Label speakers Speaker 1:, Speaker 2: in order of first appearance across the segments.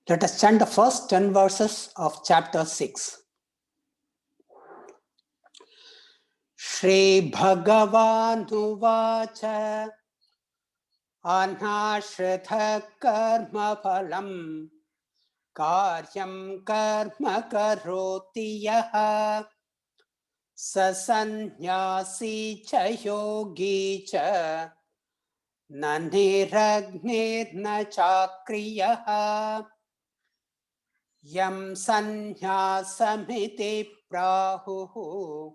Speaker 1: Let us chant the first 10 verses of chapter 6. Shri Bhagavan Anashritha karma phalam karyam karma karoti yaha sasanyasi cha yogi cha naniragnir na chakriyaha yam sanyasamiti prahuhu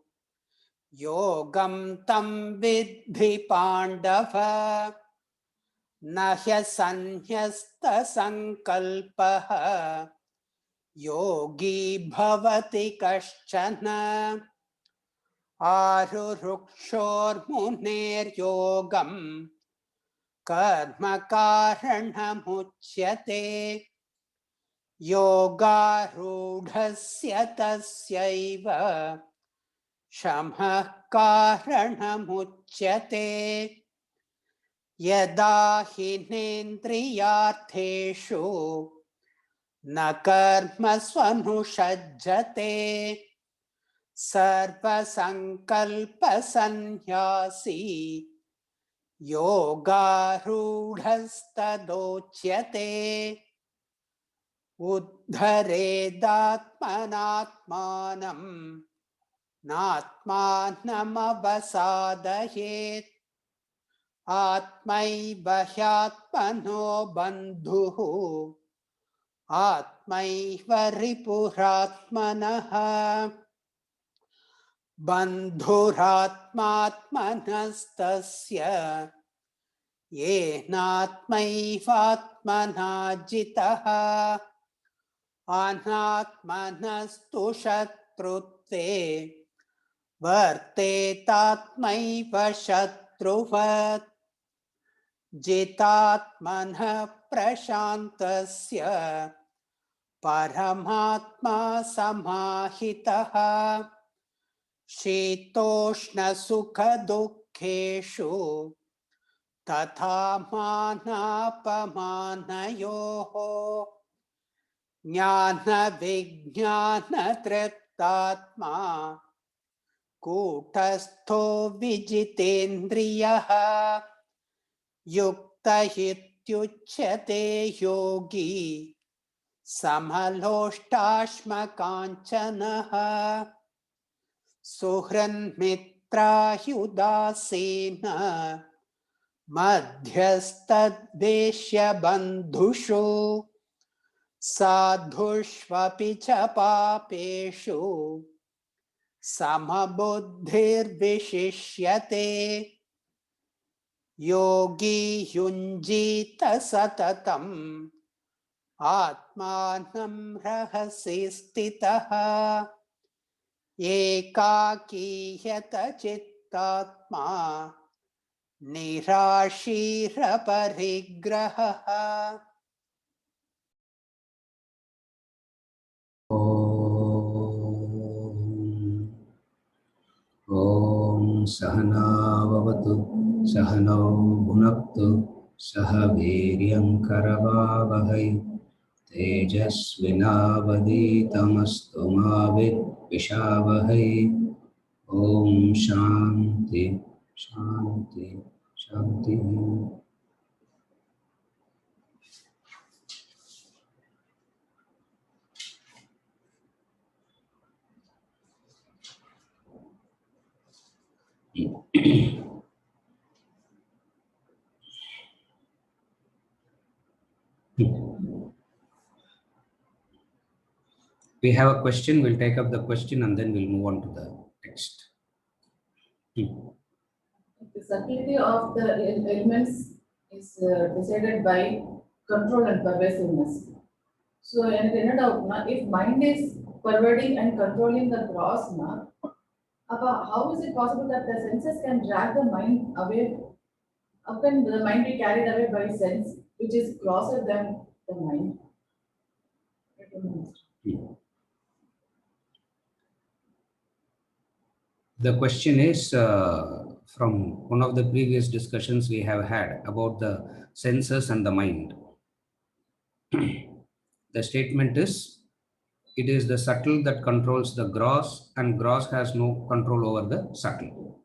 Speaker 1: yogam tam vidhi pandava Nahya sanyasta sankalpaha yogi bhavati kaschana arurukshor munir yogam karma karanam yoga rudhasya tasyaiva shamha karanam Yada hinendriyartheshu na karma swanushajjate sarva sankalpa sanyasi yoga rudhastadochyate uddharedatmanatmanam natmanam avasadayet Atmaiva hyatmano bandhuhu Atmaiva ripuratmanaha Bandhuratmatmanastasya Yenatmaivatmana jitaha Anatmanastu shatrute Vartetatmaiva shatruvat Jitatmanha prashantasya Paramatma samahitaha Shitoshna sukha dukkeshu Tatha manapamanayoho Jnana vijnana triptatma Kutastho vijitendriyaha Yukta hityuchyate yogi Samaloštashma kanchanaha Suhran mitra yudasena Madhyastadveshya bandhushu Sadhushvapi cha papeshu Samabuddhir vishishyate Yogi yunjita satatam Atmanam rahasi stitaha Ekaki yata chittatma Nirashira parigraha
Speaker 2: Om Sahana Vavatu Sahano Bhunaktu Sahaviryam Karavavahai Tejasvinavaditamastu Mavit Vishavahai Om Shanti Shanti Shanti. We have a question, we'll take up the question and then we'll move on to the text.
Speaker 3: The subtlety of the elements is decided by control and pervasiveness. So, if mind is pervading and controlling the gross, how is it possible that the senses can drag the mind away? How can the mind be carried away by sense, which is grosser than the mind?
Speaker 2: The question is from one of the previous discussions we have had about the senses and the mind. The The statement is, it is the subtle that controls the gross, and gross has no control over the subtle.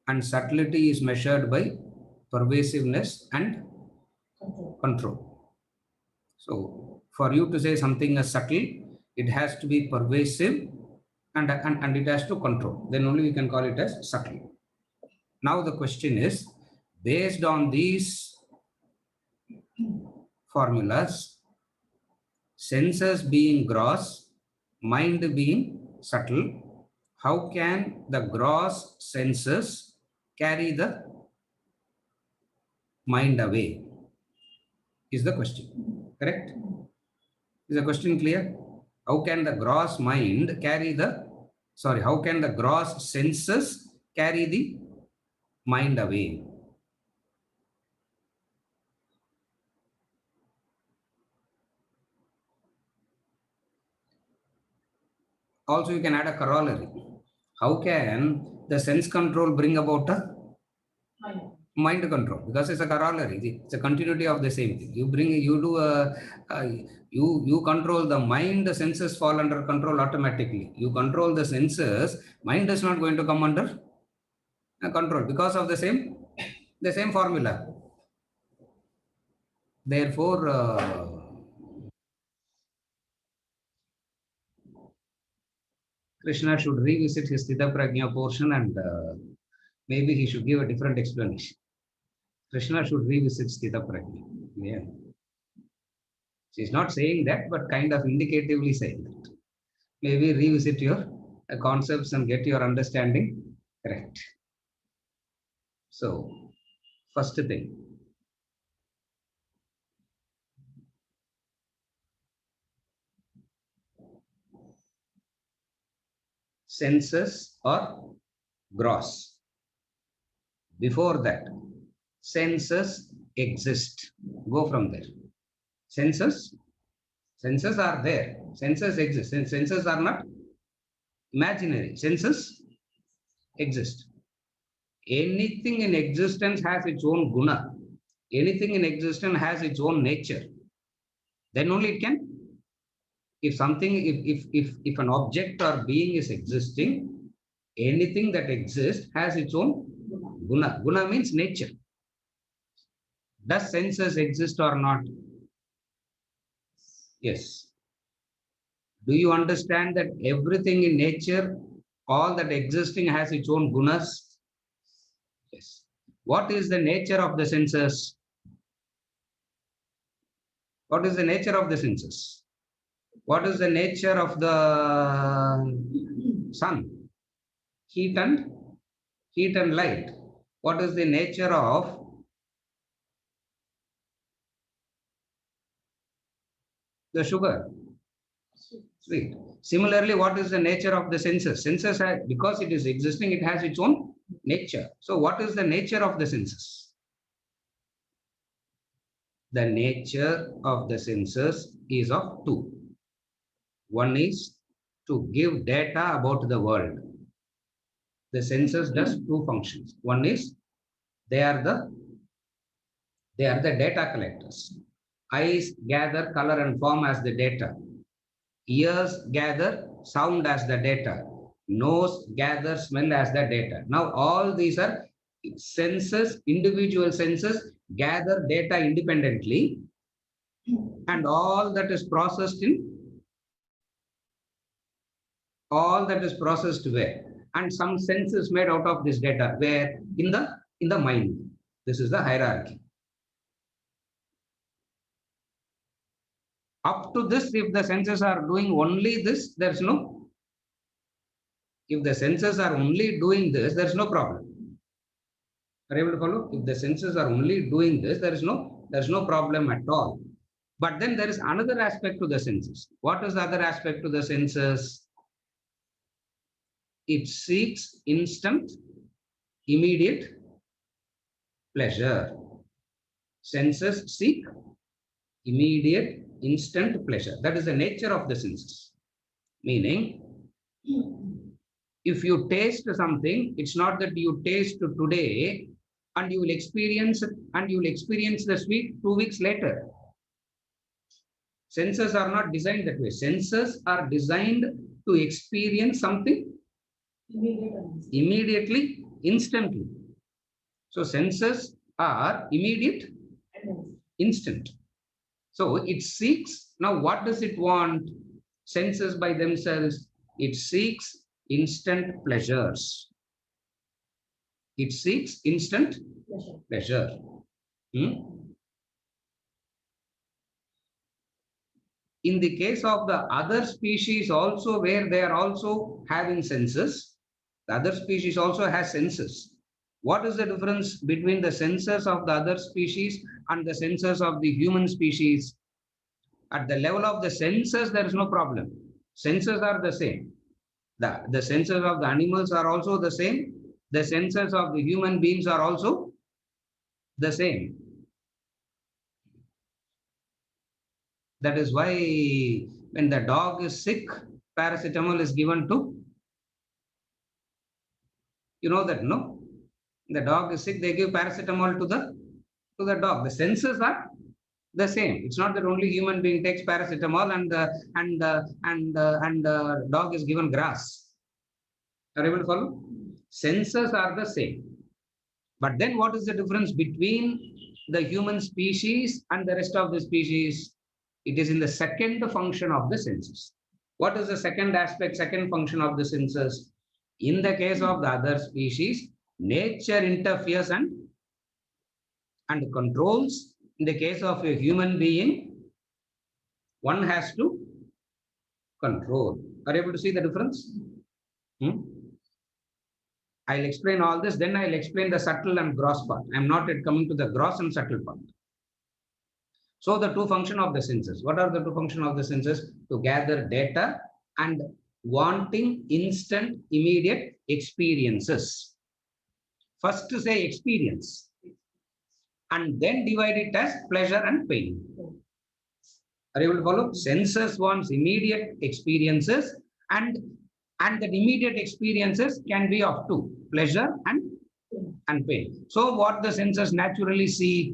Speaker 2: And subtlety is measured by pervasiveness and control. So for you to say something as subtle, it has to be pervasive and it has to control. Then only we can call it as subtle. Now the question is, based on these formulas, senses being gross, mind being subtle, how can the gross senses carry the mind away? Is the question. Correct? Is the question clear? How can the gross mind carry the, how can the gross senses carry the mind away? Also, you can add a corollary. How can the sense control bring about a mind control? Because it's a corollary. It's a continuity of the same thing. You control the mind, the senses fall under control automatically. You control the senses, mind is not going to come under control because of the same formula. Therefore, Krishna should revisit his Sthita Prajna portion and maybe he should give a different explanation. Krishna should revisit Sthita Prajna. Yeah. She's not saying that, but kind of indicatively saying that. Maybe revisit your concepts and get your understanding correct. So, first thing. Senses or gross. Before that, senses exist. Go from there. Senses are there. Senses exist. Senses are not imaginary. Senses exist. Anything in existence has its own guna. Anything in existence has its own nature. Then only it can. If something, if an object or being is existing, anything that exists has its own guna. Guna means nature. Does senses exist or not? Yes. Do you understand that everything in nature, all that existing has its own gunas? Yes. What is the nature of the senses? What is the nature of the senses? What is the nature of the sun? Heat and light. What is the nature of the sugar? Sweet. Similarly, what is the nature of the senses? Senses, because it is existing, it has its own nature. So what is the nature of the senses? The nature of the senses is of two. One is to give data about the world. The senses does two functions. One is they are the data collectors. Eyes gather color and form as the data. Ears gather sound as the data. Nose gathers smell as the data. Now all these are senses, individual senses gather data independently, and all that is processed where? And some sense is made out of this data. Where? In the mind. This is the hierarchy. Up to this, if the senses are doing only this, there's no. If the senses are only doing this, there's no problem. Are you able to follow? If the senses are only doing this, there's no problem at all. But then there is another aspect to the senses. What is the other aspect to the senses? It seeks instant, immediate pleasure. Senses seek immediate, instant pleasure. That is the nature of the senses. Meaning, if you taste something, it's not that you taste today and you will experience the sweet 2 weeks later. Senses are not designed that way. Senses are designed to experience something immediately, instantly. So senses are immediate, instant. So it seeks, now what does it want? Senses by themselves, it seeks instant pleasures. It seeks instant pleasure. In the case of the other species also, where they are also having senses, the other species also has senses. What is the difference between the senses of the other species and the senses of the human species? At the level of the senses, there is no problem. Senses are the same. The senses of the animals are also the same. The senses of the human beings are also the same. That is why when the dog is sick, paracetamol is given to, you know that, no? The dog is sick, they give paracetamol to the dog. The senses are the same. It's not that only human being takes paracetamol and dog is given grass. Are you able to follow? Senses are the same. But then what is the difference between the human species and the rest of the species? It is in the second function of the senses. What is the second aspect, second function of the senses? In the case of the other species, nature interferes and controls. In the case of a human being, one has to control. Are you able to see the difference? I'll explain all this, then I'll explain the subtle and gross part. I'm not yet coming to the gross and subtle part. So the two functions of the senses. What are the two functions of the senses? To gather data and wanting instant, immediate experiences. First to say experience and then divide it as pleasure and pain. Are you able to follow? Senses wants immediate experiences and the immediate experiences can be of two, pleasure and pain. So what the senses naturally seek?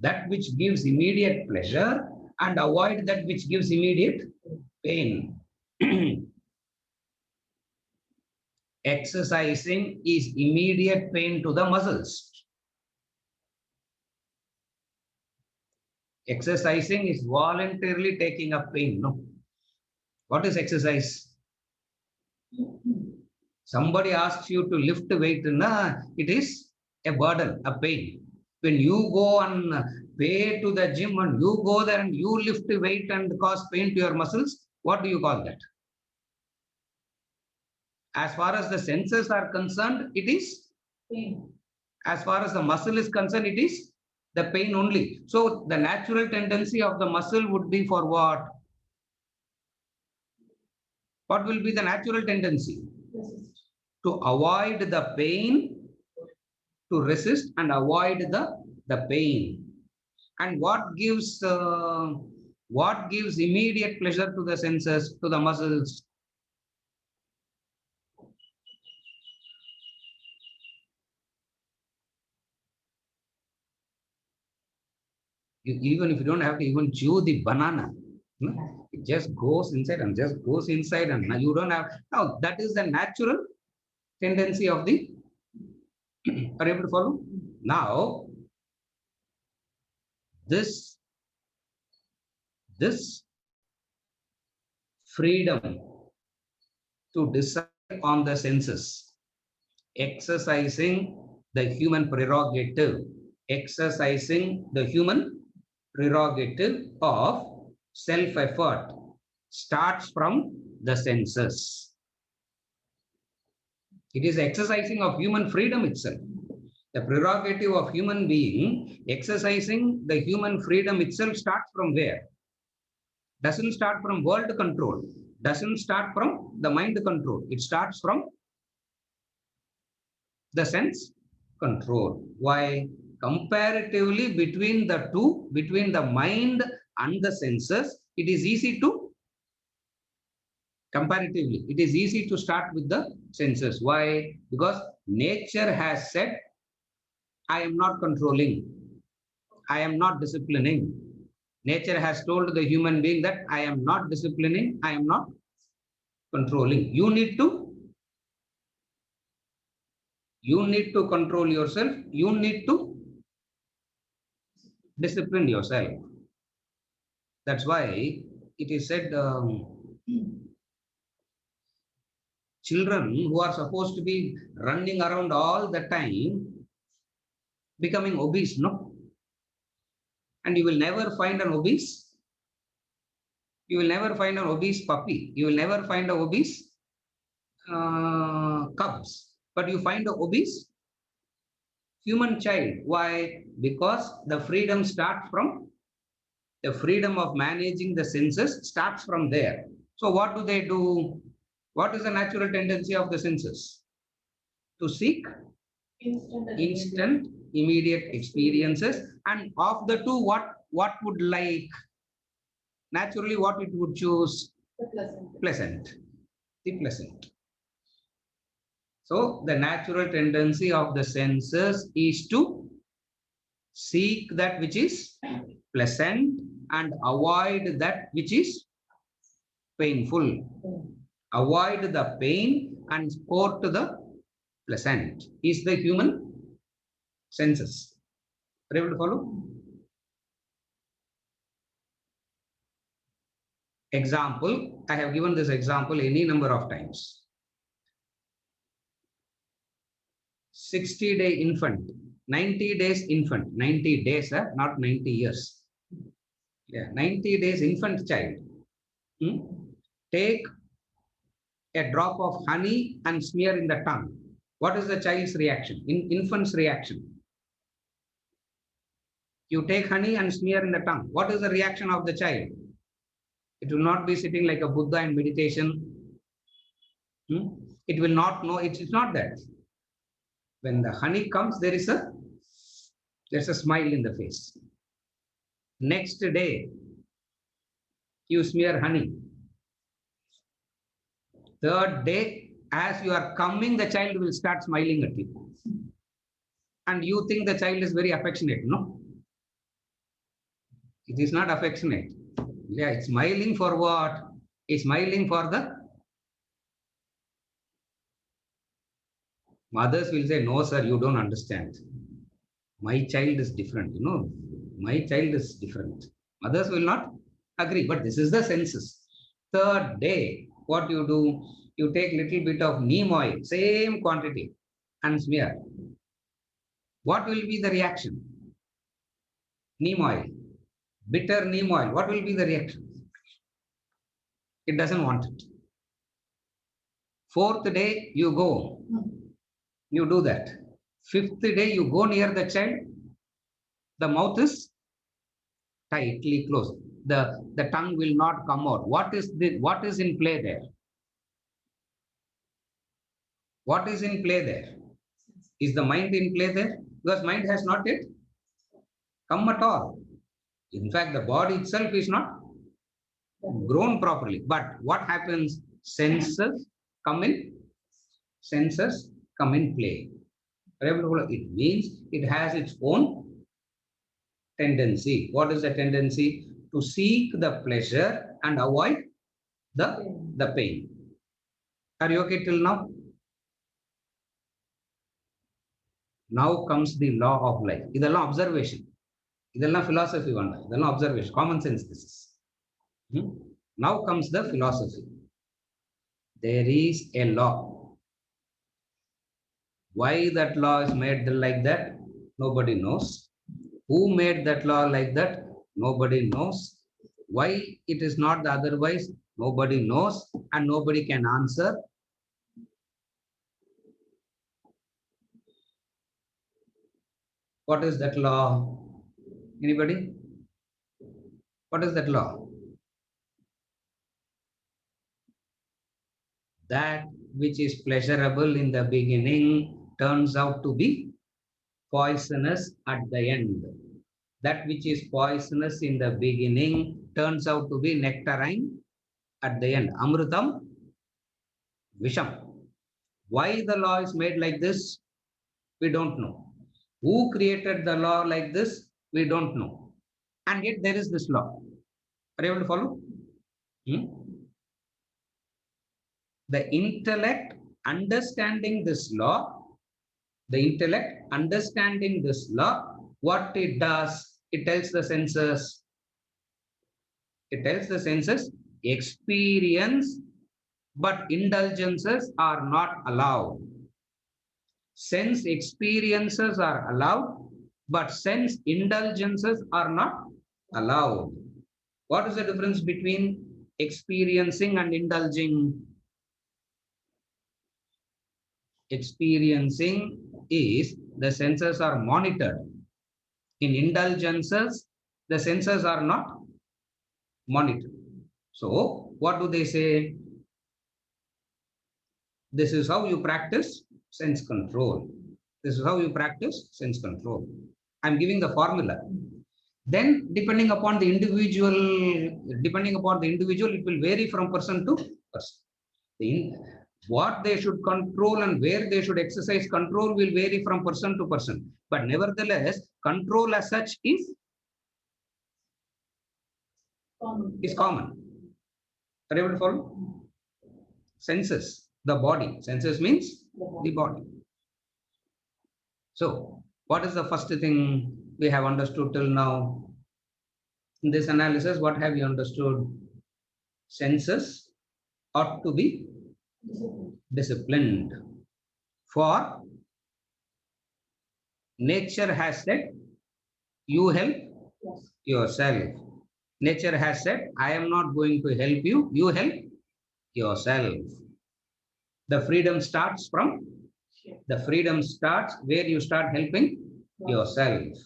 Speaker 2: That which gives immediate pleasure and avoid that which gives immediate pain. Exercising is immediate pain to the muscles. Exercising is voluntarily taking up pain. No. What is exercise? Somebody asks you to lift weight, it is a burden, a pain. When you go and pay to the gym and you go there and you lift weight and cause pain to your muscles, what do you call that? As far as the senses are concerned, it is
Speaker 3: pain.
Speaker 2: As far as the muscle is concerned, it is the pain only. So the natural tendency of the muscle would be for what? What will be the natural tendency?
Speaker 3: Resist.
Speaker 2: To avoid the pain, to resist and avoid the pain. And what gives immediate pleasure to the senses, to the muscles? Even if you don't have to even chew the banana, it just goes inside and just goes inside, and you don't have. Now that is the natural tendency of the. Are you able to follow? Now, this freedom to decide on the senses, exercising the human prerogative, of self-effort starts from the senses. It is exercising of human freedom itself. The prerogative of human being, exercising the human freedom itself starts from where? Doesn't start from world control, doesn't start from the mind control. It starts from the sense control. Why? Comparatively between the two, between the mind and the senses, it is easy to, comparatively, it is easy to start with the senses. Why? Because nature has said, I am not controlling, I am not disciplining, Nature has told the human being that I am not disciplining, I am not controlling. You need to control yourself. You need to discipline yourself. That's why it is said children who are supposed to be running around all the time becoming obese, no? And you will never find an obese. You will never find an obese puppy. You will never find an obese cubs. But you find an obese human child. Why? Because the freedom of managing the senses starts from there. So what do? What is the natural tendency of the senses? To seek instant, immediate experiences. And of the two, what would like? Naturally, what it would choose? Pleasant. The pleasant. So the natural tendency of the senses is to seek that which is pleasant and avoid that which is painful. Avoid the pain and sport the pleasant is the human senses. Are you able to follow? Example, I have given this example any number of times. 60-day infant, 90 days infant, 90 days, not 90 years. Yeah, 90 days infant child. Take a drop of honey and smear in the tongue. What is the child's reaction? Infant's reaction. You take honey and smear in the tongue. What is the reaction of the child? It will not be sitting like a Buddha in meditation. It will not know. It's not that. When the honey comes, there's a smile in the face. Next day, you smear honey. Third day, as you are coming, the child will start smiling at you. And you think the child is very affectionate. No. It is not affectionate. Yeah, it's smiling for what? It's smiling for the mothers will say, no, sir, you don't understand. My child is different, my child is different. Mothers will not agree, but this is the senses. Third day, what you do, you take little bit of neem oil, same quantity, and smear. What will be the reaction? Neem oil, bitter neem oil, what will be the reaction? It doesn't want it. Fourth day, you go. You do that. Fifth day, you go near the child. The mouth is tightly closed. The tongue will not come out. What is in play there? What is in play there? Is the mind in play there? Because mind has not yet come at all. In fact, the body itself is not grown properly. But what happens? Senses come in play. It means it has its own tendency. What is the tendency? To seek the pleasure and avoid the pain. Are you okay till now? Now comes the law of life. Idella observation. Idella philosophy one. Idella observation. Common sense this is. Now comes the philosophy. There is a law. Why that law is made like that? Nobody knows. Who made that law like that? Nobody knows. Why it is not the otherwise? Nobody knows and nobody can answer. What is that law? Anybody? What is that law? That which is pleasurable in the beginning turns out to be poisonous at the end. That which is poisonous in the beginning turns out to be nectarine at the end. Amrutam, Visham. Why the law is made like this? We don't know. Who created the law like this? We don't know. and yet there is this law. Are you able to follow? The intellect understanding this law, what it does, it tells the senses, experience, but indulgences are not allowed. Sense experiences are allowed, but sense indulgences are not allowed. What is the difference between experiencing and indulging? Experiencing is the senses are monitored. In indulgences, the senses are not monitored. So, what do they say? This is how you practice sense control. This is how you practice sense control. I'm giving the formula. Then, depending upon the individual, it will vary from person to person. What they should control and where they should exercise control will vary from person to person. But nevertheless, control as such is common. Are you able to follow? Senses, the body. Senses means the body. So, what is the first thing we have understood till now? In this analysis, what have you understood? Senses ought to be disciplined. For nature has said, you help yourself. Nature has said, I am not going to help you, you help yourself. The freedom starts where you start helping yourself.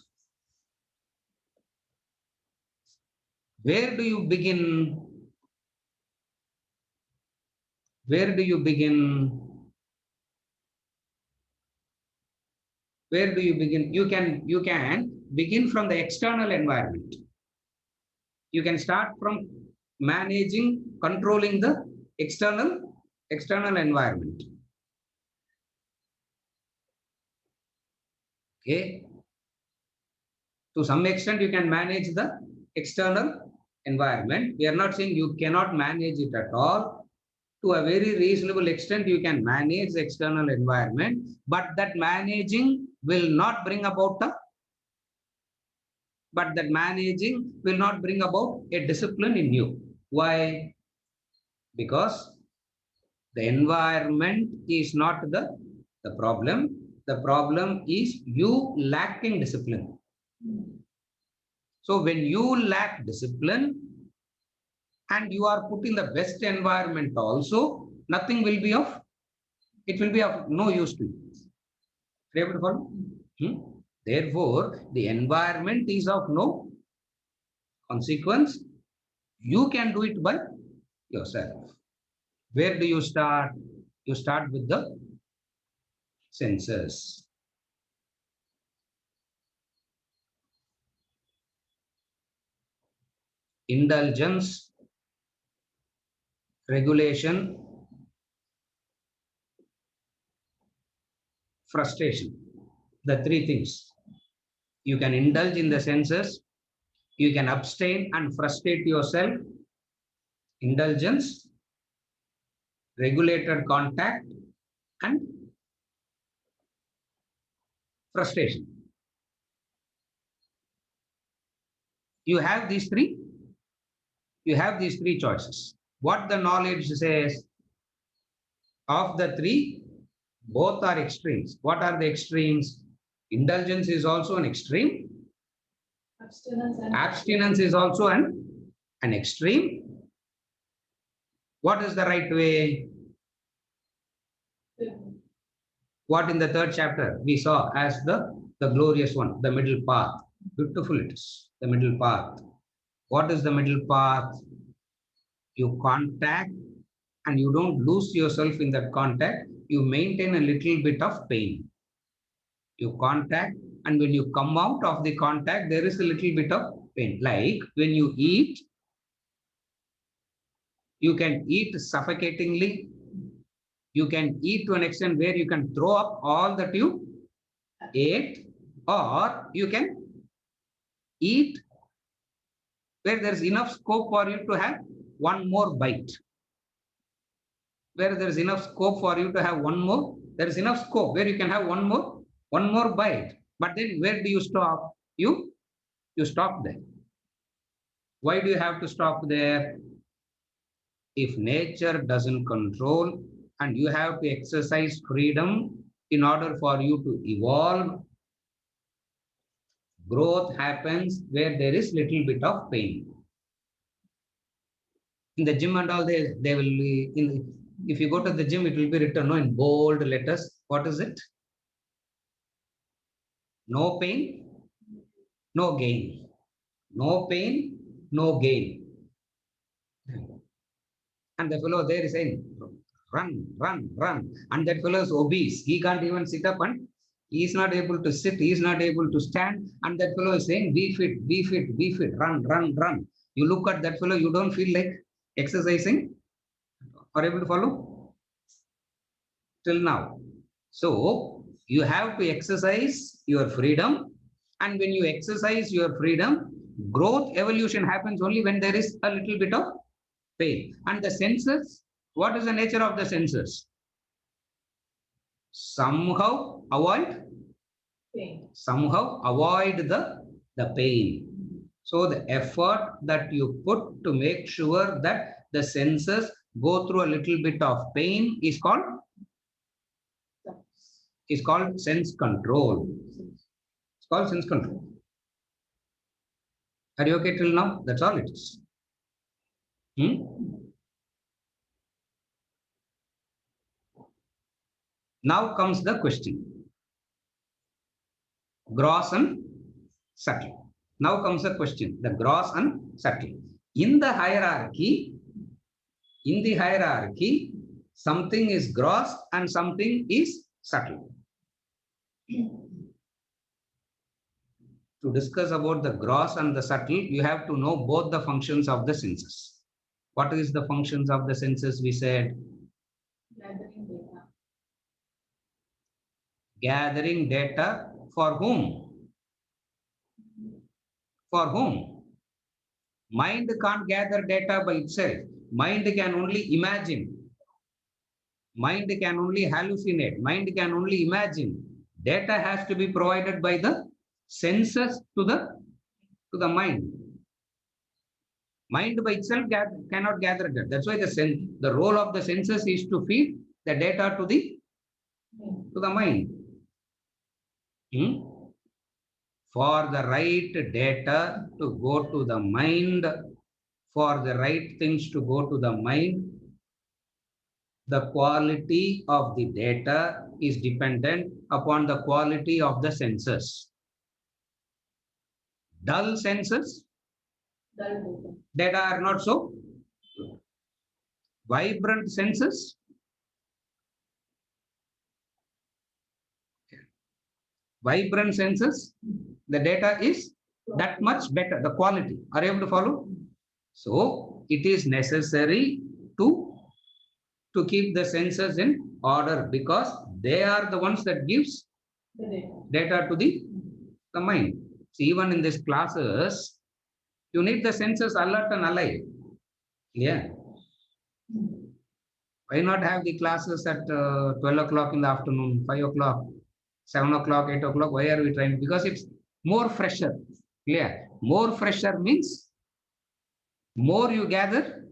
Speaker 2: Where do you begin? You can begin from the external environment. You can start from controlling the external environment. Okay. To some extent, you can manage the external environment. We are not saying you cannot manage it at all. To a very reasonable extent, you can manage the external environment, but that managing will not bring about a discipline in you. Why? Because the environment is not the problem. The problem is you lacking discipline. So when you lack discipline and you are put in the best environment also, nothing will be of no use to you. Therefore, the environment is of no consequence. You can do it by yourself. Where do you start? You start with the senses. Indulgence, regulation, frustration. The three things. You can indulge in the senses, you can abstain and frustrate yourself. Indulgence, regulated contact, and frustration. You have these three choices. What the knowledge says, of the three, both are extremes. What are the extremes? Indulgence is also an extreme. Abstinence is also an extreme. What is the right way? What in the third chapter we saw as the glorious one, the middle path. Beautiful it is, the middle path. What is the middle path? You contact and you don't lose yourself in that contact. You maintain a little bit of pain. You contact, and when you come out of the contact, there is a little bit of pain. Like when you eat, you can eat suffocatingly. You can eat to an extent where you can throw up all that you ate, or you can eat where there's enough scope for you to have one more bite. Where there's enough scope for you to have one more, there is enough scope where you can have one more bite. But then where do you stop? You stop there. Why do you have to stop there? If nature doesn't control and you have to exercise freedom in order for you to evolve, growth happens where there is little bit of pain. In the gym and all, they will, if you go to the gym, it will be written in bold letters. What is it? No pain, no gain. No pain, no gain. And the fellow there is saying, run, run, run. And that fellow is obese. He can't even sit up and he is not able to sit. He is not able to stand. And that fellow is saying, be fit, be fit, be fit, run, run, run. You look at that fellow, you don't feel like exercising. Are able to follow? Till now. So you have to exercise your freedom. And when you exercise your freedom, growth, evolution happens only when there is a little bit of pain. And the senses, what is the nature of the senses? Somehow avoid
Speaker 3: Pain.
Speaker 2: Somehow avoid the pain. So the effort that you put to make sure that the senses go through a little bit of pain is called sense control. It's called sense control. Are you okay till now? That's all it is. Now comes the question. Gross and subtle. Now comes the question. The gross and subtle. In the hierarchy, something is gross and something is subtle. To discuss about the gross and the subtle, you have to know both the functions of the senses. What is the functions of the senses? We said
Speaker 3: Gathering data.
Speaker 2: Gathering data for whom? For whom? Mind can't gather data by itself. Mind can only imagine. Mind can only hallucinate. Mind can only imagine. Data has to be provided by the senses to the mind. Mind by itself cannot gather data. That's why the role of the senses is to feed the data to the mind. For the right data to go to the mind, for the right things to go to the mind, the quality of the data is dependent upon the quality of the senses. Dull senses, data are not so good. Vibrant senses, the data is that much better, the quality. Are you able to follow? So it is necessary to keep the senses in order because they are the ones that gives data to the mind. So even in these classes, you need the senses alert and alive. Yeah. Why not have the classes at 12 o'clock in the afternoon, 5 o'clock, 7 o'clock, 8 o'clock? Why are we trying? Because it's more fresher. Clear? More fresher means more you gather,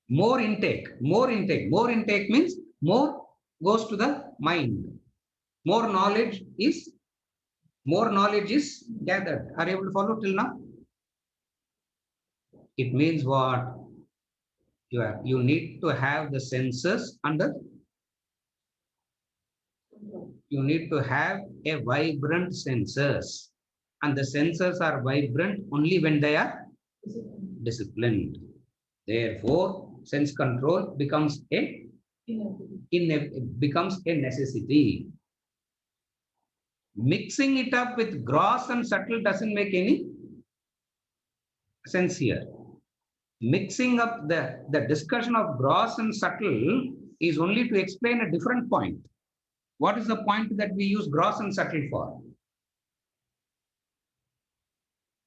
Speaker 2: more intake. More intake means more goes to the mind. More knowledge is gathered. Are you able to follow till now? It means what? You need to have the senses under. You need to have a vibrant senses. And the senses are vibrant only when they are disciplined. Therefore, sense control becomes a necessity. Mixing it up with gross and subtle doesn't make any sense here. Mixing up the discussion of gross and subtle is only to explain a different point. What is the point that we use gross and subtle for?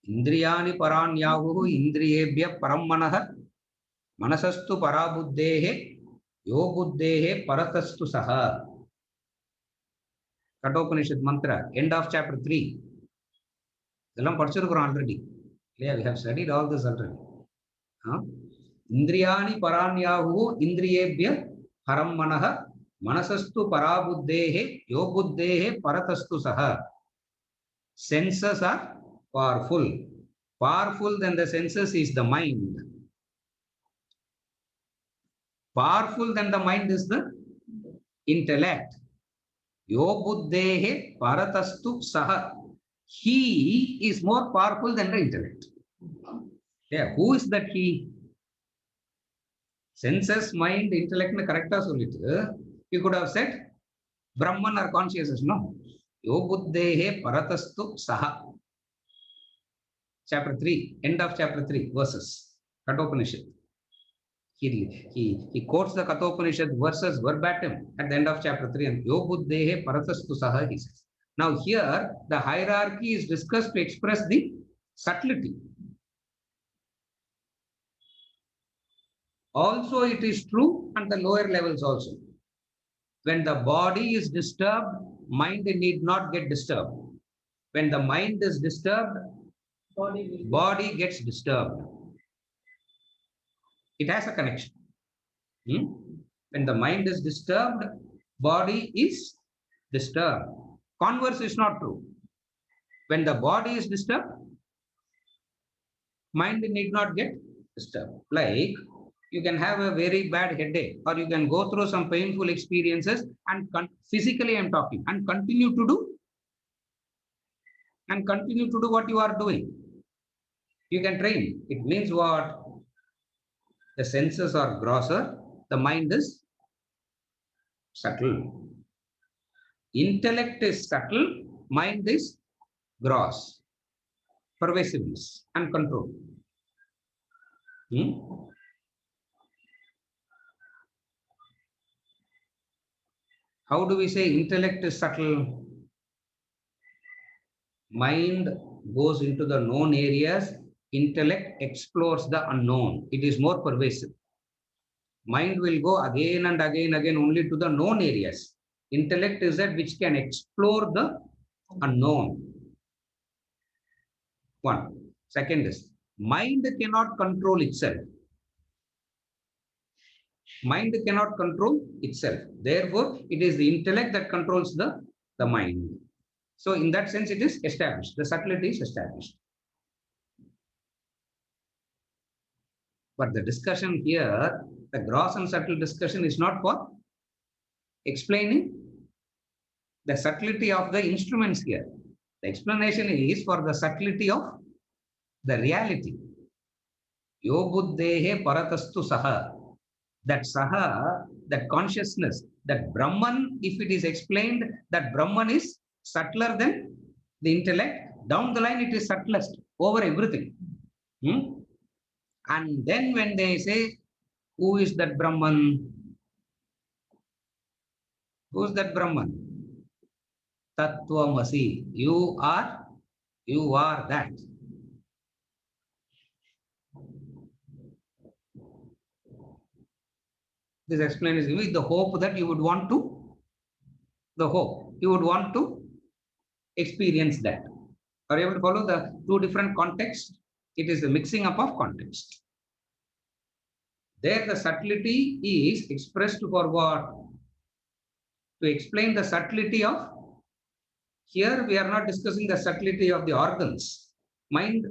Speaker 2: Indriyani paranyahu indriyebhya parammanah manasastu parabuddhehe yobuddhehe paratastu saha. Kathopanishad mantra, end of chapter 3. Already. Yeah, we have studied all this already. Indriyani paranyahu indriyebhya parammanah manasastu parabuddhehe yobuddhehe paratastu saha. Senses are powerful. Powerful than the senses is the mind. Powerful than the mind is the intellect. Yobuddhehe paratastu saha. He is more powerful than the intellect. Yeah, who is that he? Senses, mind, intellect, correct. You could have said Brahman or consciousness. No. Yobuddhehe paratastu saha. Chapter 3, end of chapter 3, verses. Kathopanishad. He quotes the Kathopanishad verses verbatim at the end of chapter 3. And Yobuddhehe paratastu saha, he says. Now here, the hierarchy is discussed to express the subtlety. Also, it is true at the lower levels also. When the body is disturbed, mind need not get disturbed. When the mind is disturbed, body gets disturbed. It has a connection. When the mind is disturbed, body is disturbed. Converse is not true. When the body is disturbed, mind need not get disturbed. Like, you can have a very bad headache, or you can go through some painful experiences and physically I'm talking, and continue to do what you are doing. You can train. It means what? The senses are grosser, the mind is subtle. Intellect is subtle, mind is gross. Pervasiveness and control. How do we say intellect is subtle? Mind goes into the known areas, intellect explores the unknown. It is more pervasive. Mind will go again and again only to the known areas. Intellect is that which can explore the unknown. One. Second is, mind cannot control itself. Mind cannot control itself. Therefore, it is the intellect that controls the mind. So, in that sense, it is established. The subtlety is established. But the discussion here, the gross and subtle discussion is not for explaining the subtlety of the instruments here. The explanation is for the subtlety of the reality. Yobuddhehe paratastu saha. That saha, that consciousness, that Brahman, if it is explained that Brahman is subtler than the intellect, down the line it is subtlest over everything. And then when they say, who is that Brahman? Who is that Brahman? Tattvamasi. You are that. This explanation is with the hope that you would want to, experience that. Are you able to follow the two different contexts? It is the mixing up of context. There the subtlety is expressed for what? To explain the subtlety of, here we are not discussing the subtlety of the organs, mind,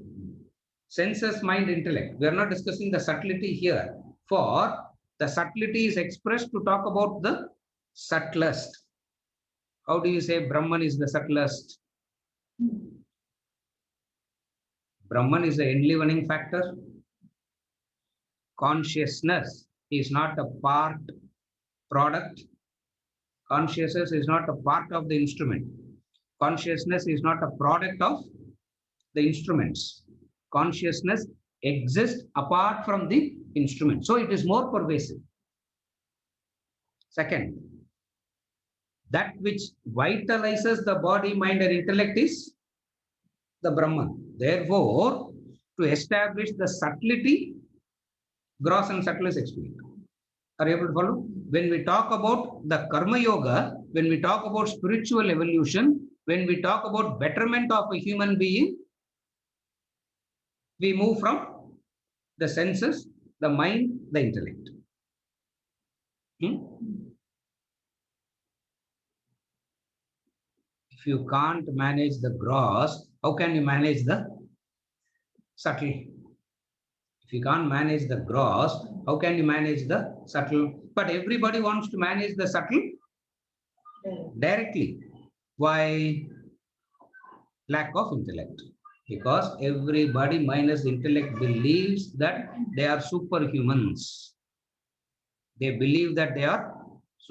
Speaker 2: senses, mind, intellect. We are not discussing the subtlety here. For the subtlety is expressed to talk about the subtlest. How do you say Brahman is the subtlest? Brahman is the enlivening factor. Consciousness is not a product. Consciousness is not a part of the instrument. Consciousness is not a product of the instruments. Consciousness exists apart from the instrument. So it is more pervasive. Second, that which vitalizes the body, mind, and intellect is the Brahman. Therefore, to establish the subtlety, gross and subtle is explained. Are you able to follow? When we talk about the Karma Yoga, when we talk about spiritual evolution, when we talk about betterment of a human being, we move from the senses, the mind, the intellect. If you can't manage the gross, how can you manage the subtle? If you can't manage the gross, how can you manage the subtle? But everybody wants to manage the subtle directly. Why? Lack of intellect. Because everybody minus intellect believes that they are superhumans. They believe that they are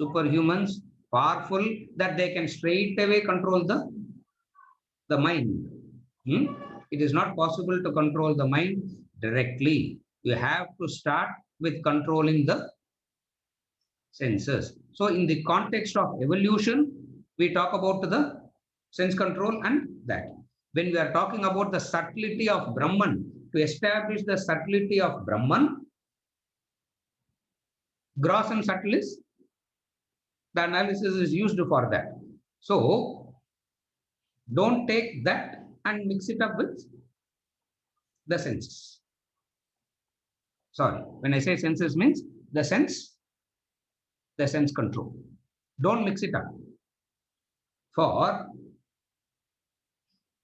Speaker 2: superhumans, powerful, that they can straight away control the mind. It is not possible to control the mind directly. You have to start with controlling the senses. So in the context of evolution, we talk about the sense control and that. When we are talking about the subtlety of Brahman, to establish the subtlety of Brahman, gross and subtle is, the analysis is used for that. So don't take that and mix it up with the senses. Sorry, when I say senses means the sense control. Don't mix it up. For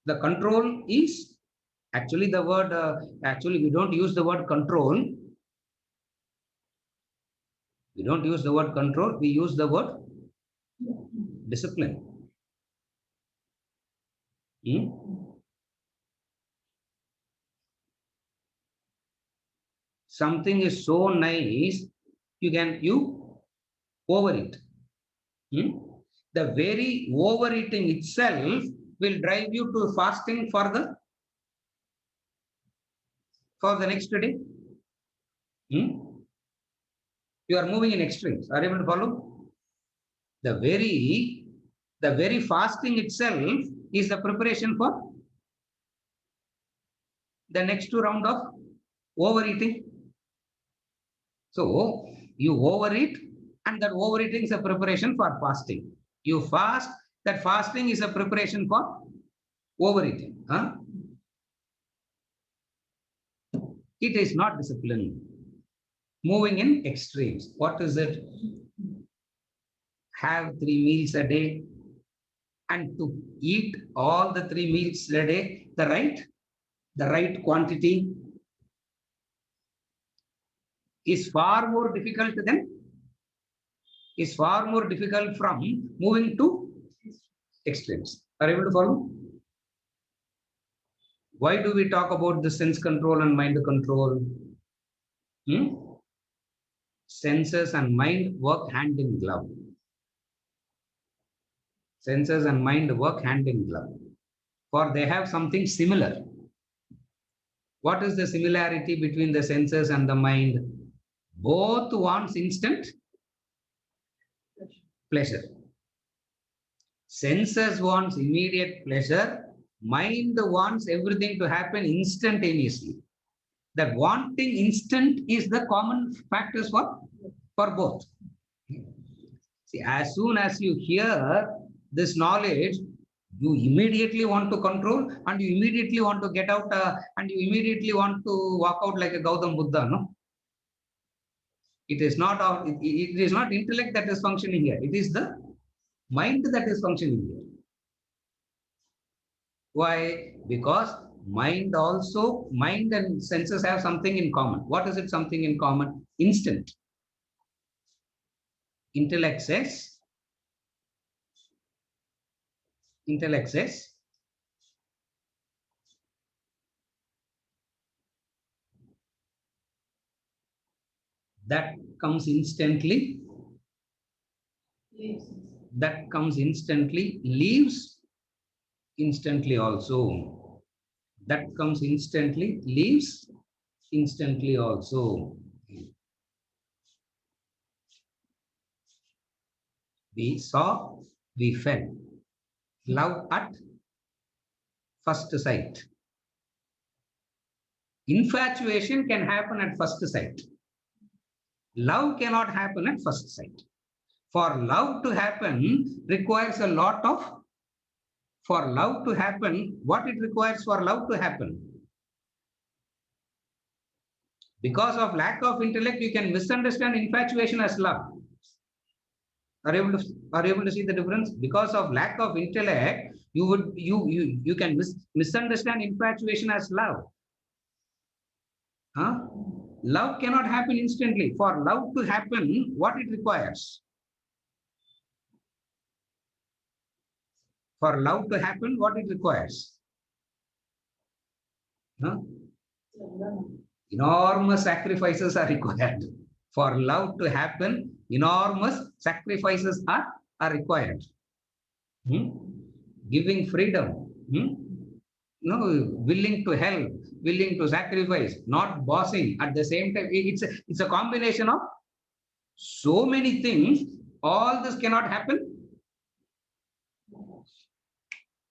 Speaker 2: the control is actually the word, actually we don't use the word control. We don't use the word control, we use the word discipline. Something is so nice, you overeat. The very overeating itself will drive you to fasting for the next day. You are moving in extremes. Are you able to follow? The very fasting itself is the preparation for the next round of overeating. So you overeat, and that overeating is a preparation for fasting. You fast, that fasting is a preparation for overeating. It is not discipline. Moving in extremes. What is it? Have 3 meals a day, and to eat all the 3 meals a day, the right quantity, is far more difficult from moving to extremes. Are you able to follow? Why do we talk about the sense control and mind control? Senses and mind work hand in glove. Senses and mind work hand in glove. For they have something similar. What is the similarity between the senses and the mind? Both wants instant pleasure. Senses wants immediate pleasure. Mind wants everything to happen instantaneously. That wanting instant is the common factors for both. See, as soon as you hear this knowledge, you immediately want to control, and you immediately want to get out, and you immediately want to walk out like a Gautam Buddha. No, it is not intellect that is functioning here. It is the mind that is functioning here. Why? Because mind and senses have something in common. What is it? Something in common? Instant. Intellect says that comes instantly. That comes instantly, leaves instantly also. That comes instantly, leaves instantly also. We saw, we felt. Love at first sight. Infatuation can happen at first sight. Love cannot happen at first sight. For love to happen requires a lot of, for love to happen, what it requires for love to happen? Because of lack of intellect, you can misunderstand infatuation as love. Are you able to see the difference? Because of lack of intellect, you can misunderstand infatuation as love. Huh? Love cannot happen instantly. For love to happen, what it requires? For love to happen, what it requires? Huh? Enormous sacrifices are required. For love to happen, enormous sacrifices are required. Giving freedom. No, willing to help, willing to sacrifice, not bossing at the same time. It's a combination of so many things. All this cannot happen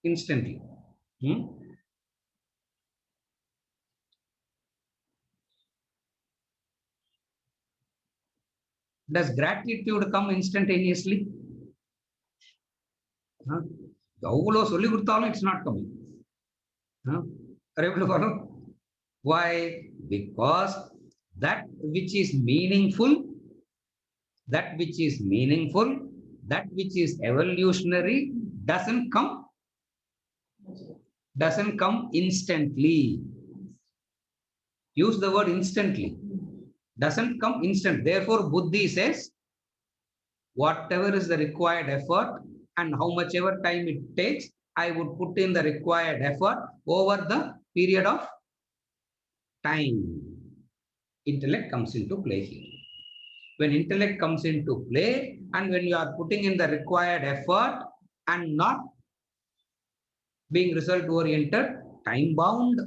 Speaker 2: instantly. Does gratitude come instantaneously? It's not coming. Are you able to follow? Why? Because that which is meaningful, that which is evolutionary doesn't come instantly. Use the word instantly. Doesn't come instant. Therefore, Buddhi says, whatever is the required effort and how much ever time it takes, I would put in the required effort over the period of time. Intellect comes into play here. When intellect comes into play and when you are putting in the required effort and not being result oriented, time bound,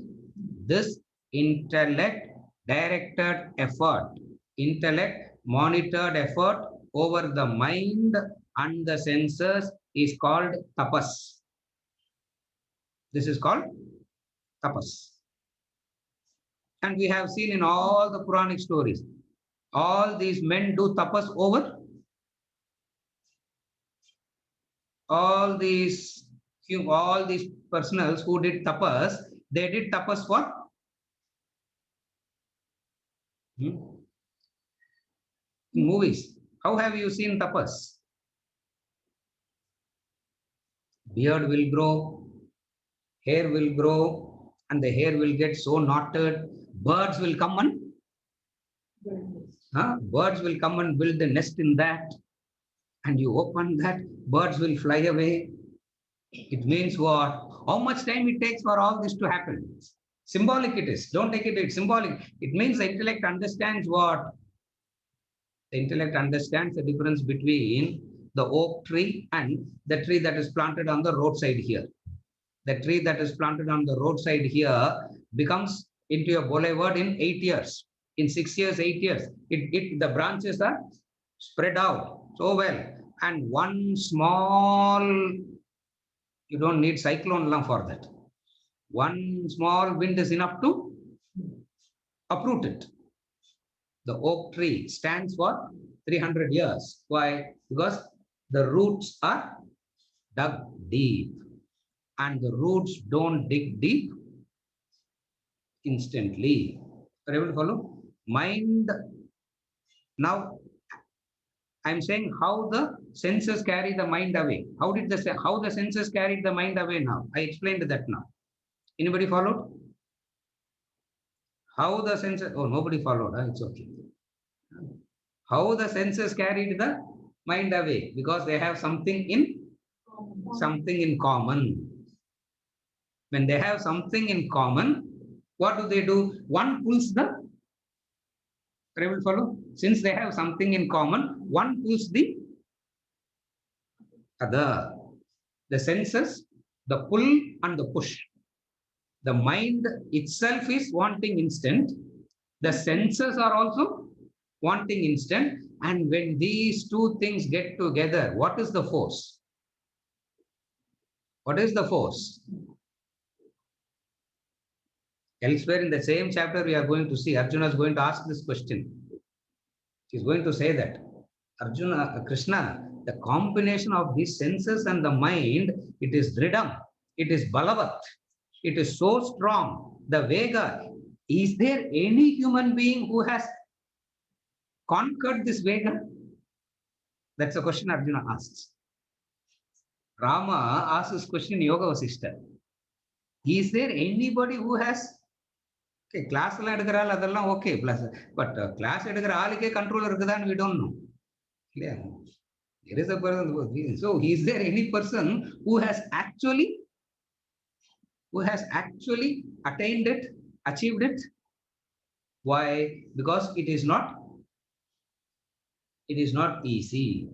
Speaker 2: this intellect directed effort, intellect monitored effort over the mind and the senses is called tapas. This is called tapas. And we have seen in all the Puranic stories, all these men do tapas over all these personals who did tapas, they did tapas for in movies. How have you seen tapas? Beard will grow, hair will grow, and the hair will get so knotted. Birds will come and build the nest in that. And you open that, birds will fly away. It means what? How much time it takes for all this to happen? Symbolic it is. Don't take it, it's symbolic. It means the intellect understands what? The intellect understands the difference between the oak tree and the tree that is planted on the roadside here. The tree that is planted on the roadside here becomes into a boulevard in 8 years. In 6 years, 8 years, the branches are spread out so well. And one small, you don't need cyclone for that. One small wind is enough to uproot it. The oak tree stands for 300 years. Why? Because the roots are dug deep. And the roots don't dig deep instantly. Are you able to follow? Mind. Now, I'm saying how the senses carry the mind away. How the senses carried the mind away now? I explained that now. Anybody followed? How the senses, oh, nobody followed, huh? It's okay. How the senses carried the mind away? Because they have something in common. When they have something in common, what do? One pulls the, are you able to follow? Since they have something in common, one pulls the other. The senses, the pull and the push. The mind itself is wanting instant. The senses are also wanting instant. And when these two things get together, what is the force? What is the force? Elsewhere in the same chapter, we are going to see Arjuna is going to ask this question. He is going to say that Arjuna, Krishna, the combination of these senses and the mind, it is dridam, it is balavat, it is so strong. The Vega, is there any human being who has conquered this Vega? That's a question Arjuna asks. Rama asks this question in Yoga Vasishta. Is there anybody who has class okay, but class control we don't know. Yeah. There is a person. So is there any person who has actually attained it, achieved it? Why? Because it is not easy.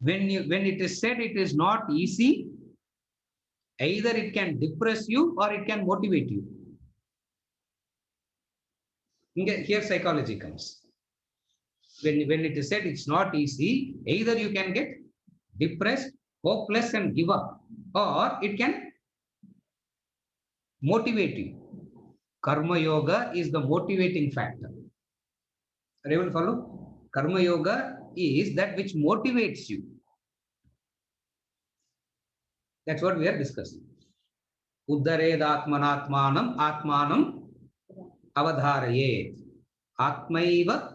Speaker 2: When it is said it is not easy, either it can depress you or it can motivate you. Here psychology comes. When it is said it's not easy, either you can get depressed, hopeless and give up, or it can motivate you. Karma yoga is the motivating factor. Are you able to follow? Karma yoga is that which motivates you. That's what we are discussing. Uddared atmanatmanam atmanam avadharayet. Atmaiva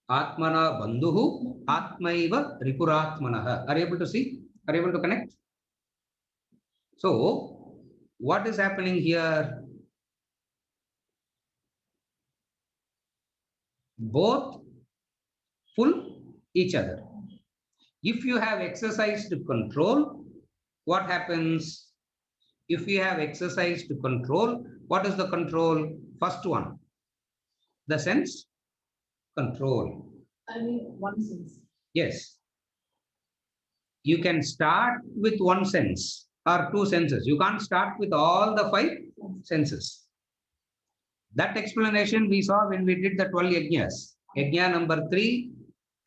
Speaker 2: atmana bandhuhu atmaiva ripuratmanaha. Are you able to see? Are you able to connect? So, what is happening here? Both pull each other. If you have exercised control, what happens? If you have exercised control, what is the control? First one, the sense control.
Speaker 3: I mean, one sense.
Speaker 2: Yes. You can start with one sense or two senses. You can't start with all the 5 senses. That explanation we saw when we did the 12 yajnas. Yajna number 3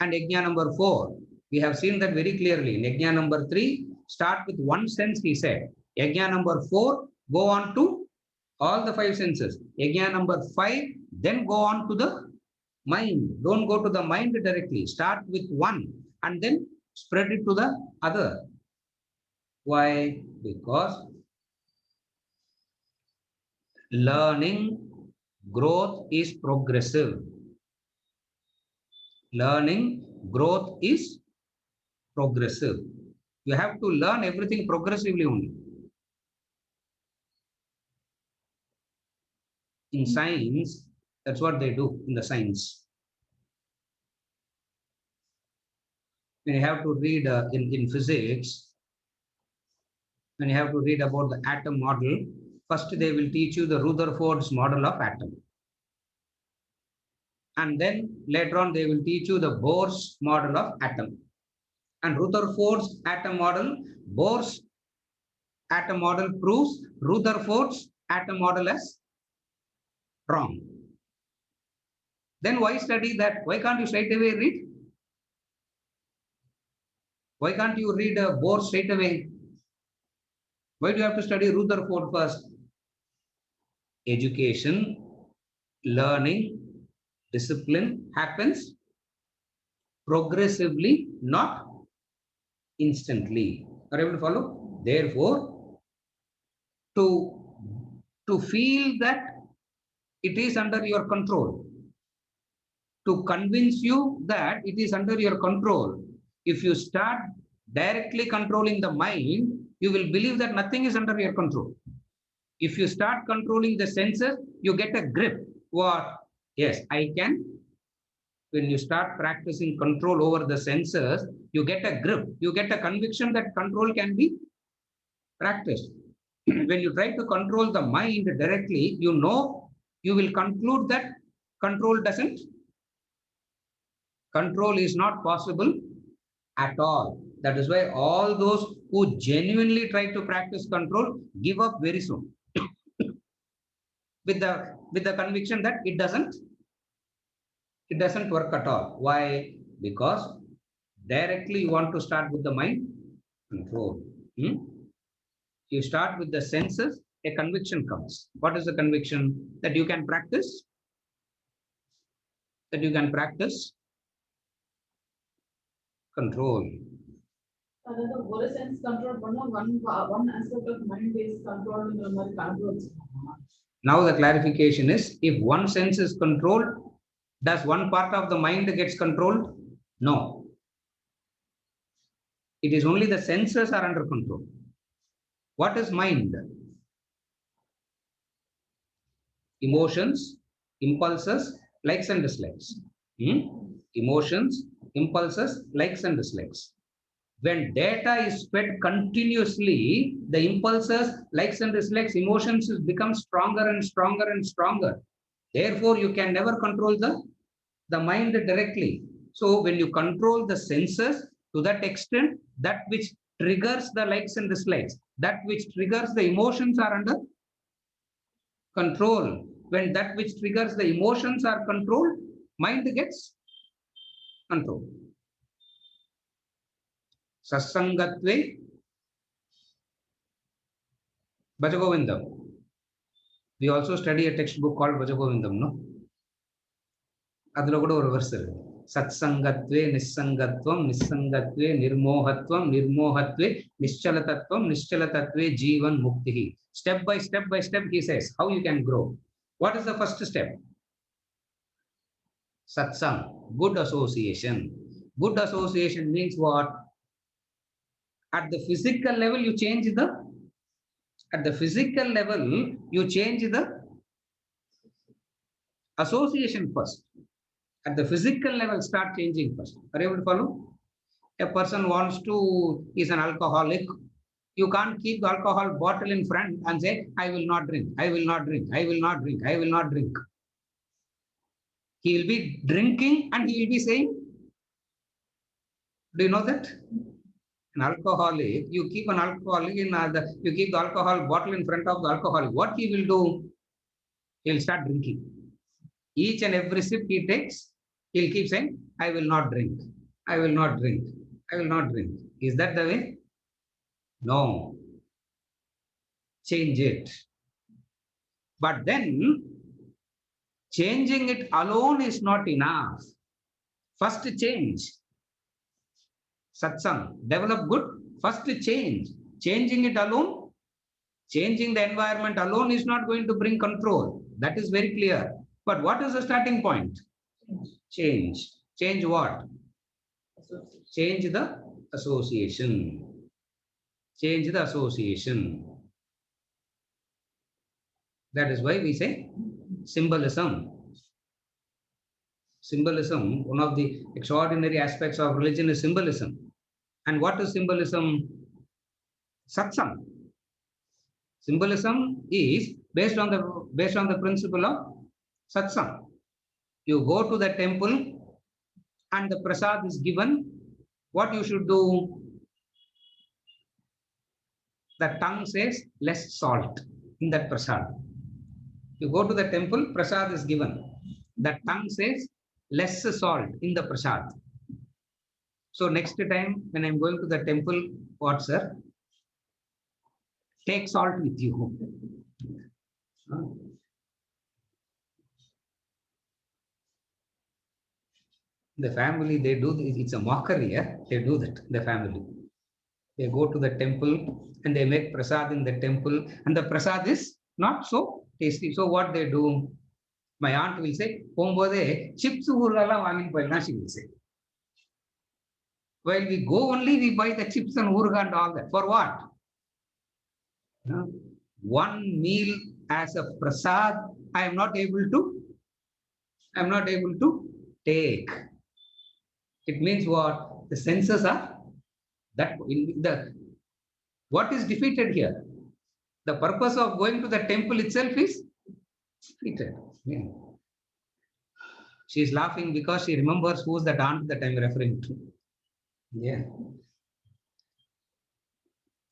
Speaker 2: and yajna number 4. We have seen that very clearly. In yajna number 3, start with one sense, he said. Yajna number 4, go on to all the 5 senses. Yajna number 5, then go on to the mind. Don't go to the mind directly. Start with one and then spread it to the other. Why? Because learning growth is progressive. Learning growth is progressive. You have to learn everything progressively only. In science, that's what they do in the science. When you have to read in physics, when you have to read about the atom model, first they will teach you the Rutherford's model of atom. And then later on they will teach you the Bohr's model of atom. And Rutherford's atom model, Bohr's atom model proves Rutherford's atom model as wrong. Then why study that? Why can't you straight away read? Why can't you read Bohr straight away? Why do you have to study Rutherford first? Education, learning, discipline happens progressively, not instantly. Are you able to follow? Therefore, to feel that it is under your control, to convince you that it is under your control, if you start directly controlling the mind, you will believe that nothing is under your control. If you start controlling the senses, you get a grip. What? Yes, I can. When you start practicing control over the senses, you get a grip. You get a conviction that control can be practiced. When you try to control the mind directly, you know, you will conclude that control is not possible at all. That is why all those who genuinely try to practice control give up very soon. with the conviction that it doesn't work at all. Why? Because directly you want to start with the mind control. You start with the senses, a conviction comes. What is the conviction? That you can practice? That you can practice control.
Speaker 3: அதாவது ஒரு sense control பண்ணா one aspect of mind is controlled மாதிரி control.
Speaker 2: Now the clarification is, if one sense is controlled, does one part of the mind gets controlled? No. It is only the senses are under control. What is mind? Emotions, impulses, likes and dislikes. Emotions, impulses, likes and dislikes. When data is fed continuously, the impulses, likes and dislikes, emotions become stronger and stronger and stronger. Therefore, you can never control the mind directly. So when you control the senses, to that extent, that which triggers the likes and dislikes, that which triggers the emotions are under control. When that which triggers the emotions are controlled, mind gets control. Sasangatve Bhajagovindam. We also study a textbook called Bhajagovindam, no? Adhula kuda oru verse irukku. Satsangatve nissangatvam, nissangatve nirmohatvam, nirmohatve nischalatatvam, nischalatatve jeevan muktihi. Step by step, he says how you can grow. What is the first step? Satsang, good association. Good association means what? At the physical level, you change the association first. At the physical level, start changing first. Are you able to follow? A person is an alcoholic. You can't keep the alcohol bottle in front and say, I will not drink, I will not drink, I will not drink, I will not drink. He will be drinking and he will be saying, do you know that? An alcoholic, you keep an alcoholic you keep the alcohol bottle in front of the alcoholic. What he will do? He will start drinking. Each and every sip he takes, he'll keep saying, I will not drink, I will not drink, I will not drink. Is that the way? No. Change it. But then, changing it alone is not enough. First change. Satsang, develop good. First change. Changing it alone, changing the environment alone is not going to bring control. That is very clear. But what is the starting point? Change. Change what? Change the association. Change the association. That is why we say symbolism. Symbolism, one of the extraordinary aspects of religion is symbolism. And what is symbolism? Satsang. Symbolism is based on the principle of satsang. You go to the temple and the prasad is given. What you should do? The tongue says less salt in that prasad. You go to the temple, prasad is given. The tongue says less salt in the prasad. So next time when I'm going to the temple, what, sir? Take salt with you. The family, they do this. It's a mockery. They do that, the family. They go to the temple and they make prasad in the temple, and the prasad is not so tasty. So what they do? My aunt will say, chips she will say. While we go only, we buy the chips and urga and all that. For what? One meal as a prasad, I am not able to take. It means what? The senses are that what is defeated here? The purpose of going to the temple itself is defeated. Yeah. She is laughing because she remembers who's that aunt that I'm referring to. Yeah.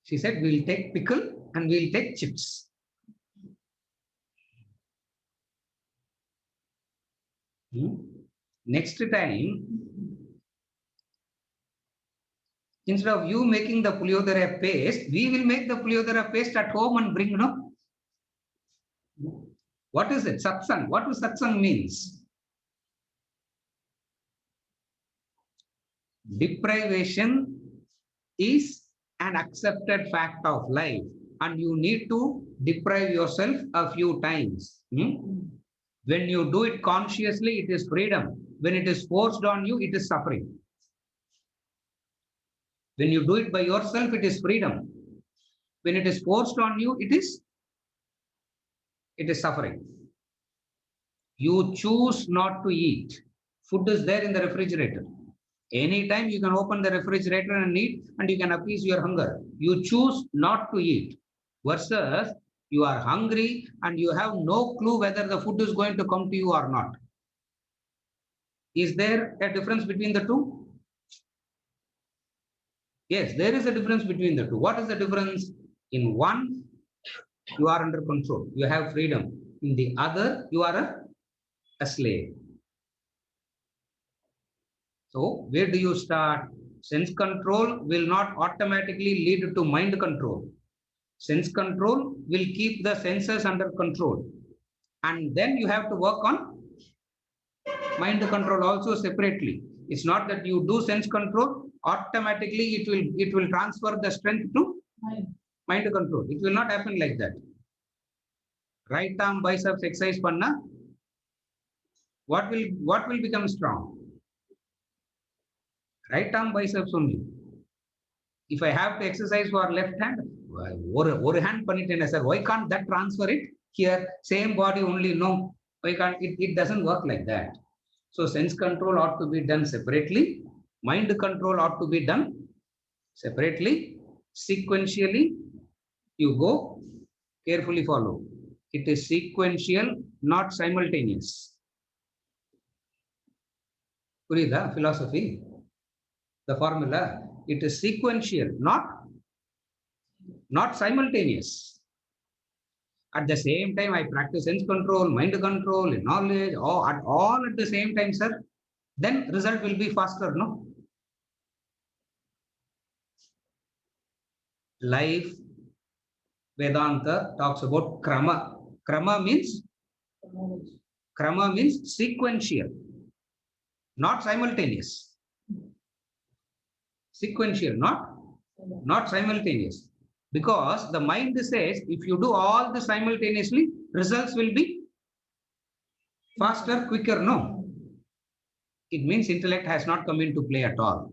Speaker 2: She said, we'll take pickle and we'll take chips. Next time, Instead of you making the Puliyodara paste, we will make the Puliyodara paste at home and bring, no? What is it? Satsang. What does satsang means? Deprivation is an accepted fact of life, and you need to deprive yourself a few times. When you do it consciously, it is freedom. When it is forced on you, it is suffering. When you do it by yourself, it is freedom. When it is forced on you, it is suffering. You choose not to eat. Food is there in the refrigerator. Anytime you can open the refrigerator and eat, and you can appease your hunger. You choose not to eat. Versus you are hungry and you have no clue whether the food is going to come to you or not. Is there a difference between the two? Yes, there is a difference between the two. What is the difference? In one, you are under control. You have freedom. In the other, you are a slave. So, where do you start? Sense control will not automatically lead to mind control. Sense control will keep the senses under control. And then you have to work on mind control also separately. It's not that you do sense control, automatically it will transfer the strength to mind control. It will not happen like that. Right arm biceps exercise panna, what will become strong? Right arm biceps only. If I have to exercise for left hand, one hand pannitena sir, why can't that transfer it here? Same body only, no. Why can't it doesn't work like that. So sense control ought to be done separately. Mind control ought to be done separately. Sequentially, you go, carefully follow. It is sequential, not simultaneous. Purida, philosophy, the formula, it is sequential, not simultaneous. At the same time, I practice sense control, mind control, knowledge, all at the same time, sir. Then result will be faster, no? Life Vedanta talks about krama. Krama means sequential, not simultaneous. Sequential, not simultaneous. Because the mind says, if you do all this simultaneously, results will be faster, quicker, no? It means intellect has not come into play at all.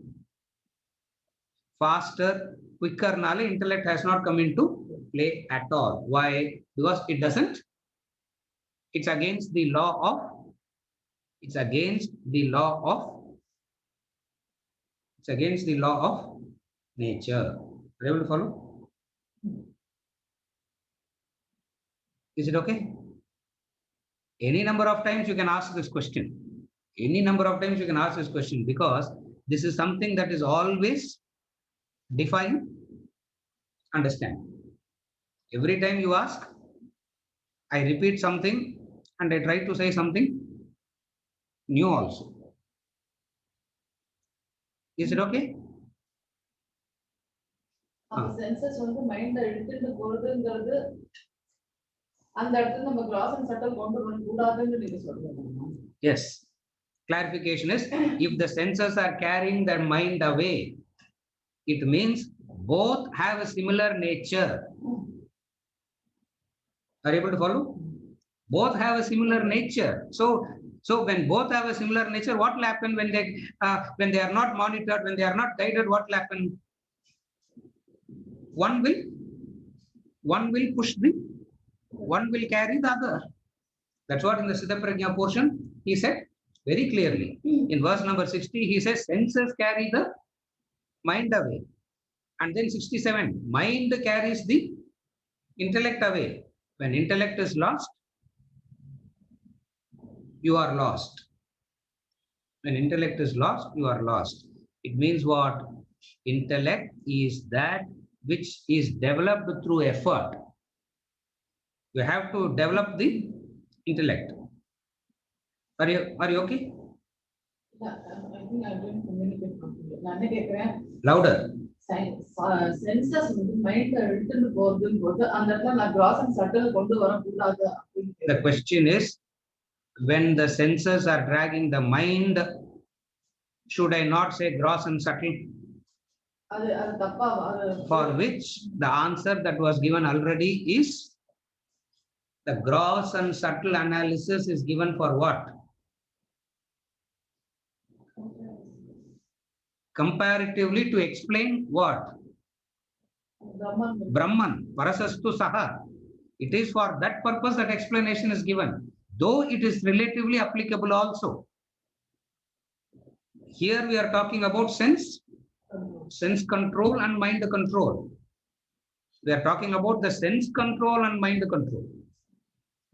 Speaker 2: Faster, quicker, intellect has not come into play at all. Why? Because it doesn't. It's against the law of nature. Are you able to follow? Is it okay? Any number of times you can ask this question. Because this is something that is always define, understand. Every time you ask, I repeat something and I try to say something new also. Is it okay?
Speaker 3: Our senses on the mind எடுத்துட்டு போறதுங்கிறது அந்த இடத்துல நம்ம cross and subtle கொண்டு வர கூடாதுன்னு நீங்க சொல்றீங்க.
Speaker 2: Yes. Clarification is, if the senses are carrying their mind away, it means both have a similar nature. Are you able to follow? Both have a similar nature. So when both have a similar nature, what will happen when they are not monitored, when they are not guided? What will happen? One will push one will carry the other. That's what in the Siddha Prajna portion he said very clearly. In verse number 60, he says senses carry the mind away. And then 67, mind carries the intellect away. When intellect is lost, you are lost. When intellect is lost, you are lost. It means what? Intellect is that which is developed through effort. You have to develop the intellect. Are you okay?
Speaker 3: I think I didn't communicate properly.
Speaker 2: Louder.
Speaker 3: Census வந்து mind எடுத்துட்டு போறதுன்னு போது அந்த இடத்துல நான் cross and subtle கொண்டு வரக்கூடாது அப்படின்னு
Speaker 2: The question is, when the senses are dragging the mind, should I not say gross and subtle?
Speaker 3: அது அது தப்பா
Speaker 2: For which the answer that was given already is the gross and subtle analysis is given for what? Comparatively to explain what?
Speaker 3: Brahman
Speaker 2: Brahman, Parasastu Saha. It is for that purpose that explanation is given, though it is relatively applicable also. Here we are talking about sense control and mind control. We are talking about the sense control and mind control.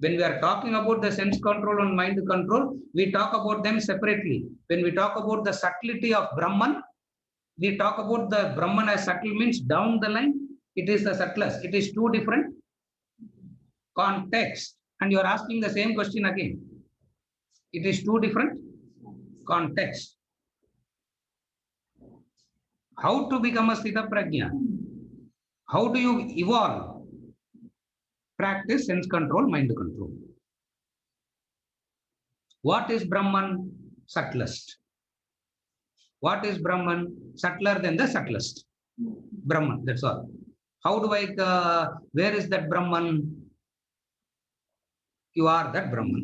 Speaker 2: When we are talking about the sense control and mind control, we talk about them separately. When we talk about the subtlety of Brahman, we talk about the Brahman as subtle means down the line, it is the subtlest. It is two different contexts. And you are asking the same question again. It is two different contexts. How to become a Sthita Prajna? How do you evolve? Practice sense control, mind control. What is Brahman? Subtlest. What is Brahman? Subtler than the subtlest. Brahman, that's all. How do I, where is that Brahman? You are that Brahman.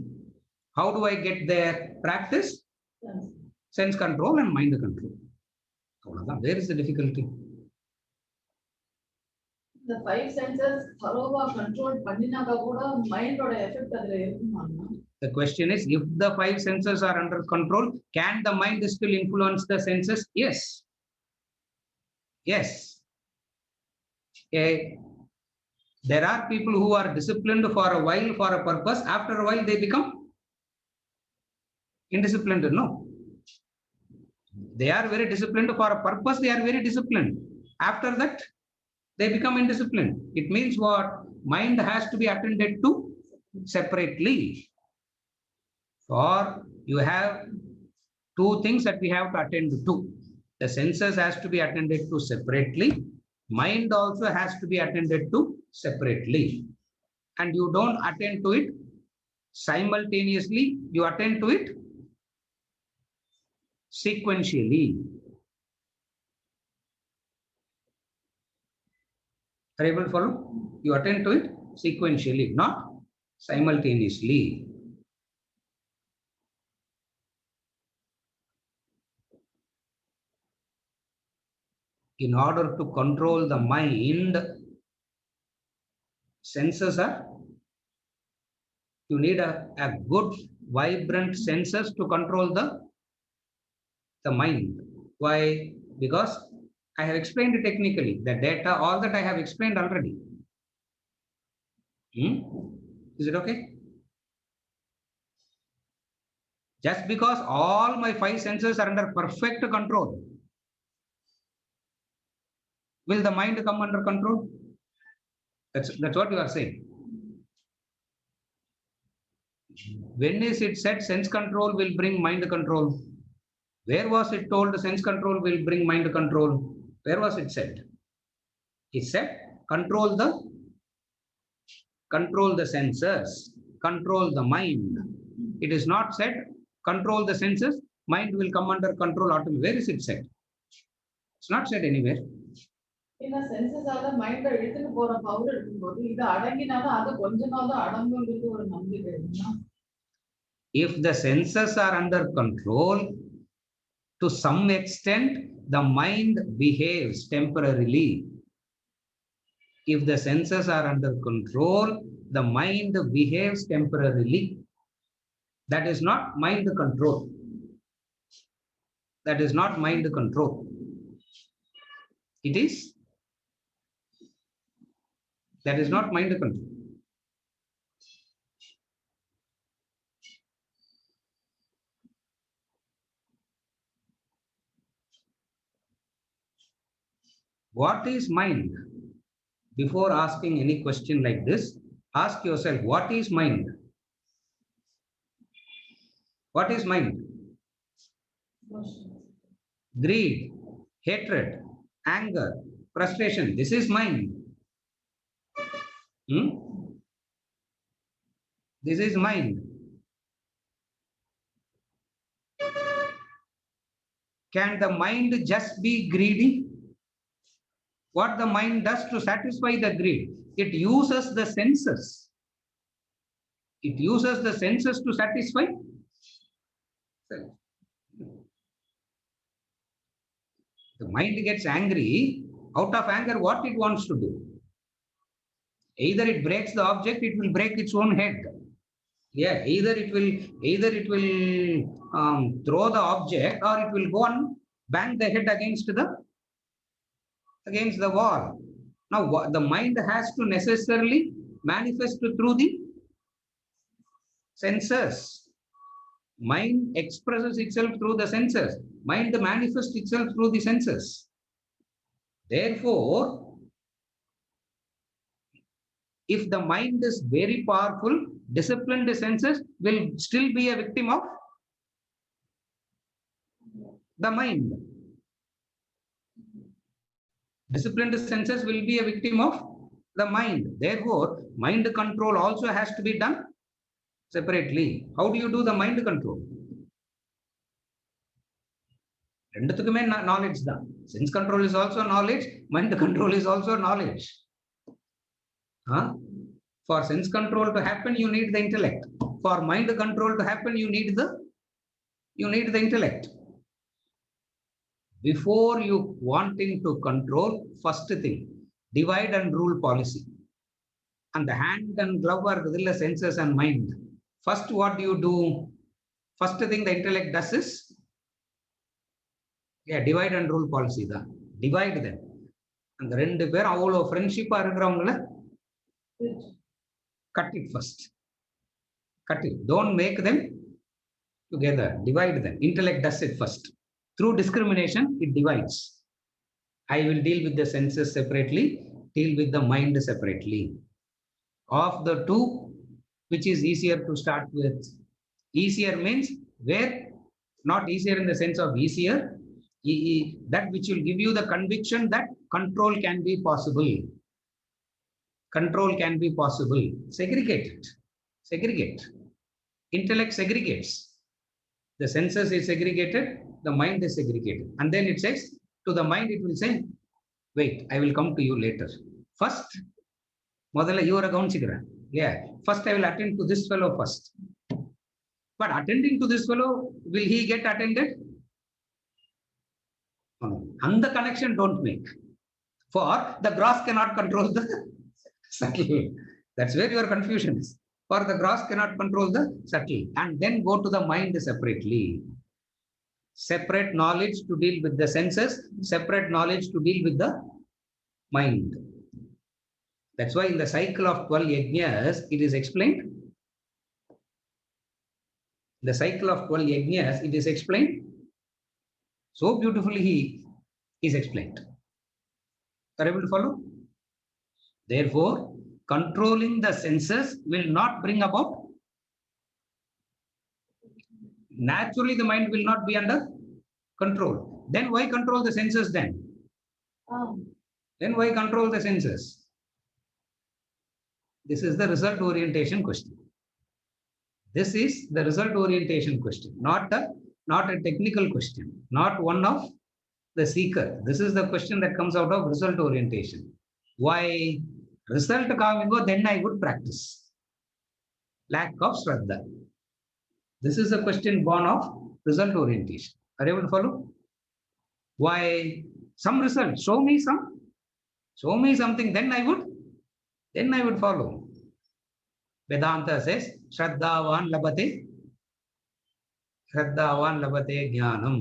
Speaker 2: How do I get there? Practice sense control and mind control. Where is the difficulty?
Speaker 3: இந்த 5 census தரோவா control பண்ணினாக்க கூட மைண்டோட effect அதுல இருக்குமா?
Speaker 2: The question is, if the 5 senses are under control, can the mind still influence the senses? Yes. Yes. There are people who are disciplined for a while for a purpose. After a while, they become indisciplined. No. They are very disciplined for a purpose. They are very disciplined. After that, they become indisciplined. It means what? Mind has to be attended to separately. Or you have two things that we have to attend to. The senses has to be attended to separately. Mind also has to be attended to separately. And you don't attend to it simultaneously. You attend to it sequentially. Are you able to follow? You attend to it sequentially, not simultaneously. In order to control the mind, senses are, you need a good, vibrant senses to control the mind. Why? Because I have explained it technically. The data, all that I have explained already. Is it okay? Just because all my 5 senses are under perfect control, will the mind come under control? That's what you are saying. When is it said sense control will bring mind control? Where was it told sense control will bring mind control? Where was it said? It said control the senses, control the mind. It is not said control the senses, mind will come under control automatically. Where is it said? It's not said anywhere.
Speaker 3: இந்த சென்சஸால மைண்ட எடுத்துட்டு போற power இருக்கும்போது இது அடங்கினாலும் அது கொஞ்ச நாள் தான் அடங்குங்கிறது ஒரு நம்பிக்கை இருக்குன்னா?
Speaker 2: If the senses are under control, to some extent, the mind behaves temporarily. If the senses are under control, the mind behaves temporarily. That is not mind control. That is not mind control. It is. That is not mind control. What is mind? Before asking any question like this, ask yourself, what is mind? What is mind? Greed, hatred, anger, frustration. This is mind. This is mind. Can the mind just be greedy? What the mind does to satisfy the greed? It uses the senses. It uses the senses to satisfy self. The mind gets angry. Out of anger, what it wants to do? Either it breaks the object, it will break its own head. Yeah, either it will throw the object, or it will go and bang the head against the wall. Now, the mind has to necessarily manifest through the senses. Mind expresses itself through the senses. Mind manifests itself through the senses. Therefore, if the mind is very powerful, disciplined senses will still be a victim of the mind. Disciplined senses will be a victim of the mind. Therefore, mind control also has to be done separately. How do you do the mind control? ரெண்டுத்துக்குமே knowledge தான். Sense control is also knowledge. Mind control is also knowledge. For sense control to happen, you need the intellect. For mind control to happen, you need the intellect. Before you wanting to control, first thing, divide and rule policy. And the hand and glove are the senses and mind. First, what do you do? First thing the intellect does is, divide and rule policy. Divide them. And the ரெண்டு பேர் அவ்வளோ ஃப்ரெண்ட்ஷிப்பா இருக்கிறவங்கள cut it first. Cut it. Don't make them together. Divide them. Intellect does it first. Through discrimination, it divides. I will deal with the senses separately, deal with the mind separately. Of the two, which is easier to start with? Easier means where? Not easier in the sense of easier. That which will give you the conviction that control can be possible. Control can be possible. Segregate it. Segregate. Intellect segregates. The senses is segregated, the mind is segregated. And then it says, to the mind it will say, wait, I will come to you later. First, முதல்ல இவரை கவனிச்சுக்கிறேன். Yeah, first I will attend to this fellow first. But attending to this fellow, will he get attended? And the connection don't make. For the gross cannot control the subtle. That's where your confusion is. For the gross cannot control the subtle. And then go to the mind separately. Separate knowledge to deal with the senses, separate knowledge to deal with the mind. That's why in the cycle of 12 yajnas, it is explained. The cycle of 12 yajnas, it is explained. So beautifully he is explained. Are you able to follow? Therefore, controlling the senses will not bring about. Naturally, the mind will not be under control. Then why control the senses then? Then why control the senses? This is the result orientation question. This is the result orientation question, not a technical question, not one of the seeker. This is the question that comes out of result orientation. Why? Result kamingo, then I would practice. Lack of Shraddha. This is a question born of result orientation. Are you able to follow? Why? Some result. Show me something, then I would follow. Vedanta says, Shraddhavan labate jnanam.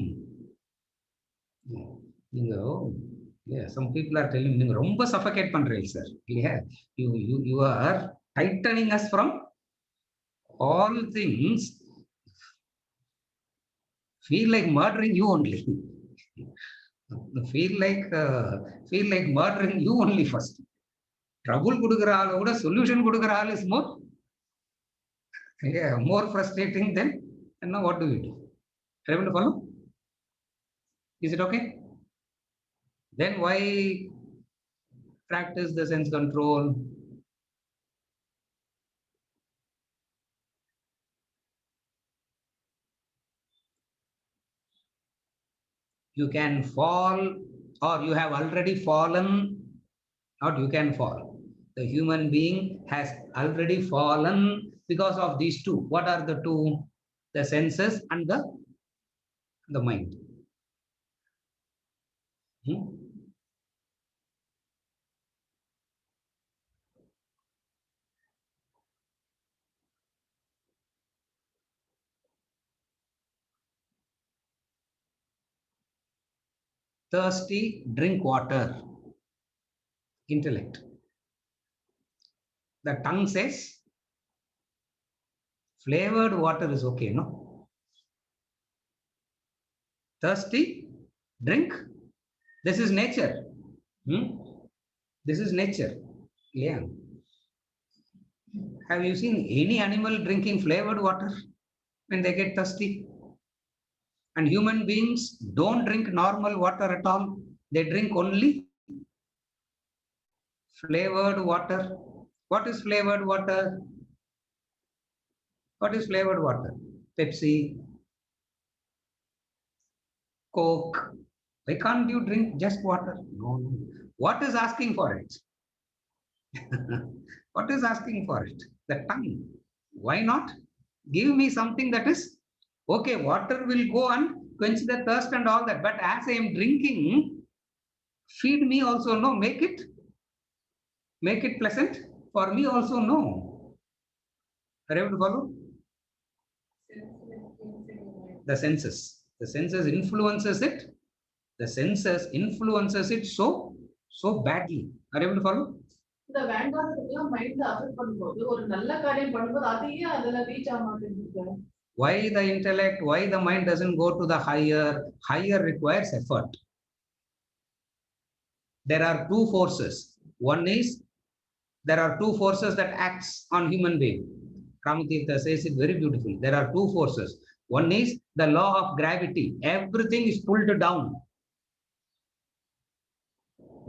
Speaker 2: Yeah, some people are telling me, romba suffocate pandrei sir. Yeah, you are tightening us from all things. Feel like murdering you only. Feel like murdering you only first. Trouble kudukra aala kuda solution kudukra aala is more frustrating than. And now what do we do? Are you able to follow? Is it okay? Then why practice the sense control? You can fall, or you have already fallen, not you can fall. The human being has already fallen because of these two. What are the two? The senses and the mind. Thirsty, drink water. Intellect. The tongue says flavored water is okay, no? Thirsty, drink. This is nature. This is nature. Yeah. Have you seen any animal drinking flavored water when they get thirsty? And human beings don't drink normal water at all. They drink only flavored water. What is flavored water? What is flavored water? Pepsi, Coke. Why can't you drink just water? No. What is asking for it? What is asking for it? The tongue. Why not? Give me something that is okay. Water will go and quench the thirst and all that. But as I am drinking, feed me also. No, make it pleasant for me also. No. Are you able to follow? The senses. The senses influences it. The senses influences it so badly. Are you able to follow?
Speaker 3: இந்த வேண்டாததுக்கெல்லாம் mind affect பண்ணும்போது ஒரு நல்ல காரியம் பண்ணும்போது அதையே அதுல reach ஆக மாட்டேங்குது.
Speaker 2: Why the intellect, why the mind doesn't go to the higher? Higher requires effort. There are two forces. One is, there are two forces that acts on human being. Ramatirtha says it very beautifully. There are two forces. One is the law of gravity. Everything is pulled down.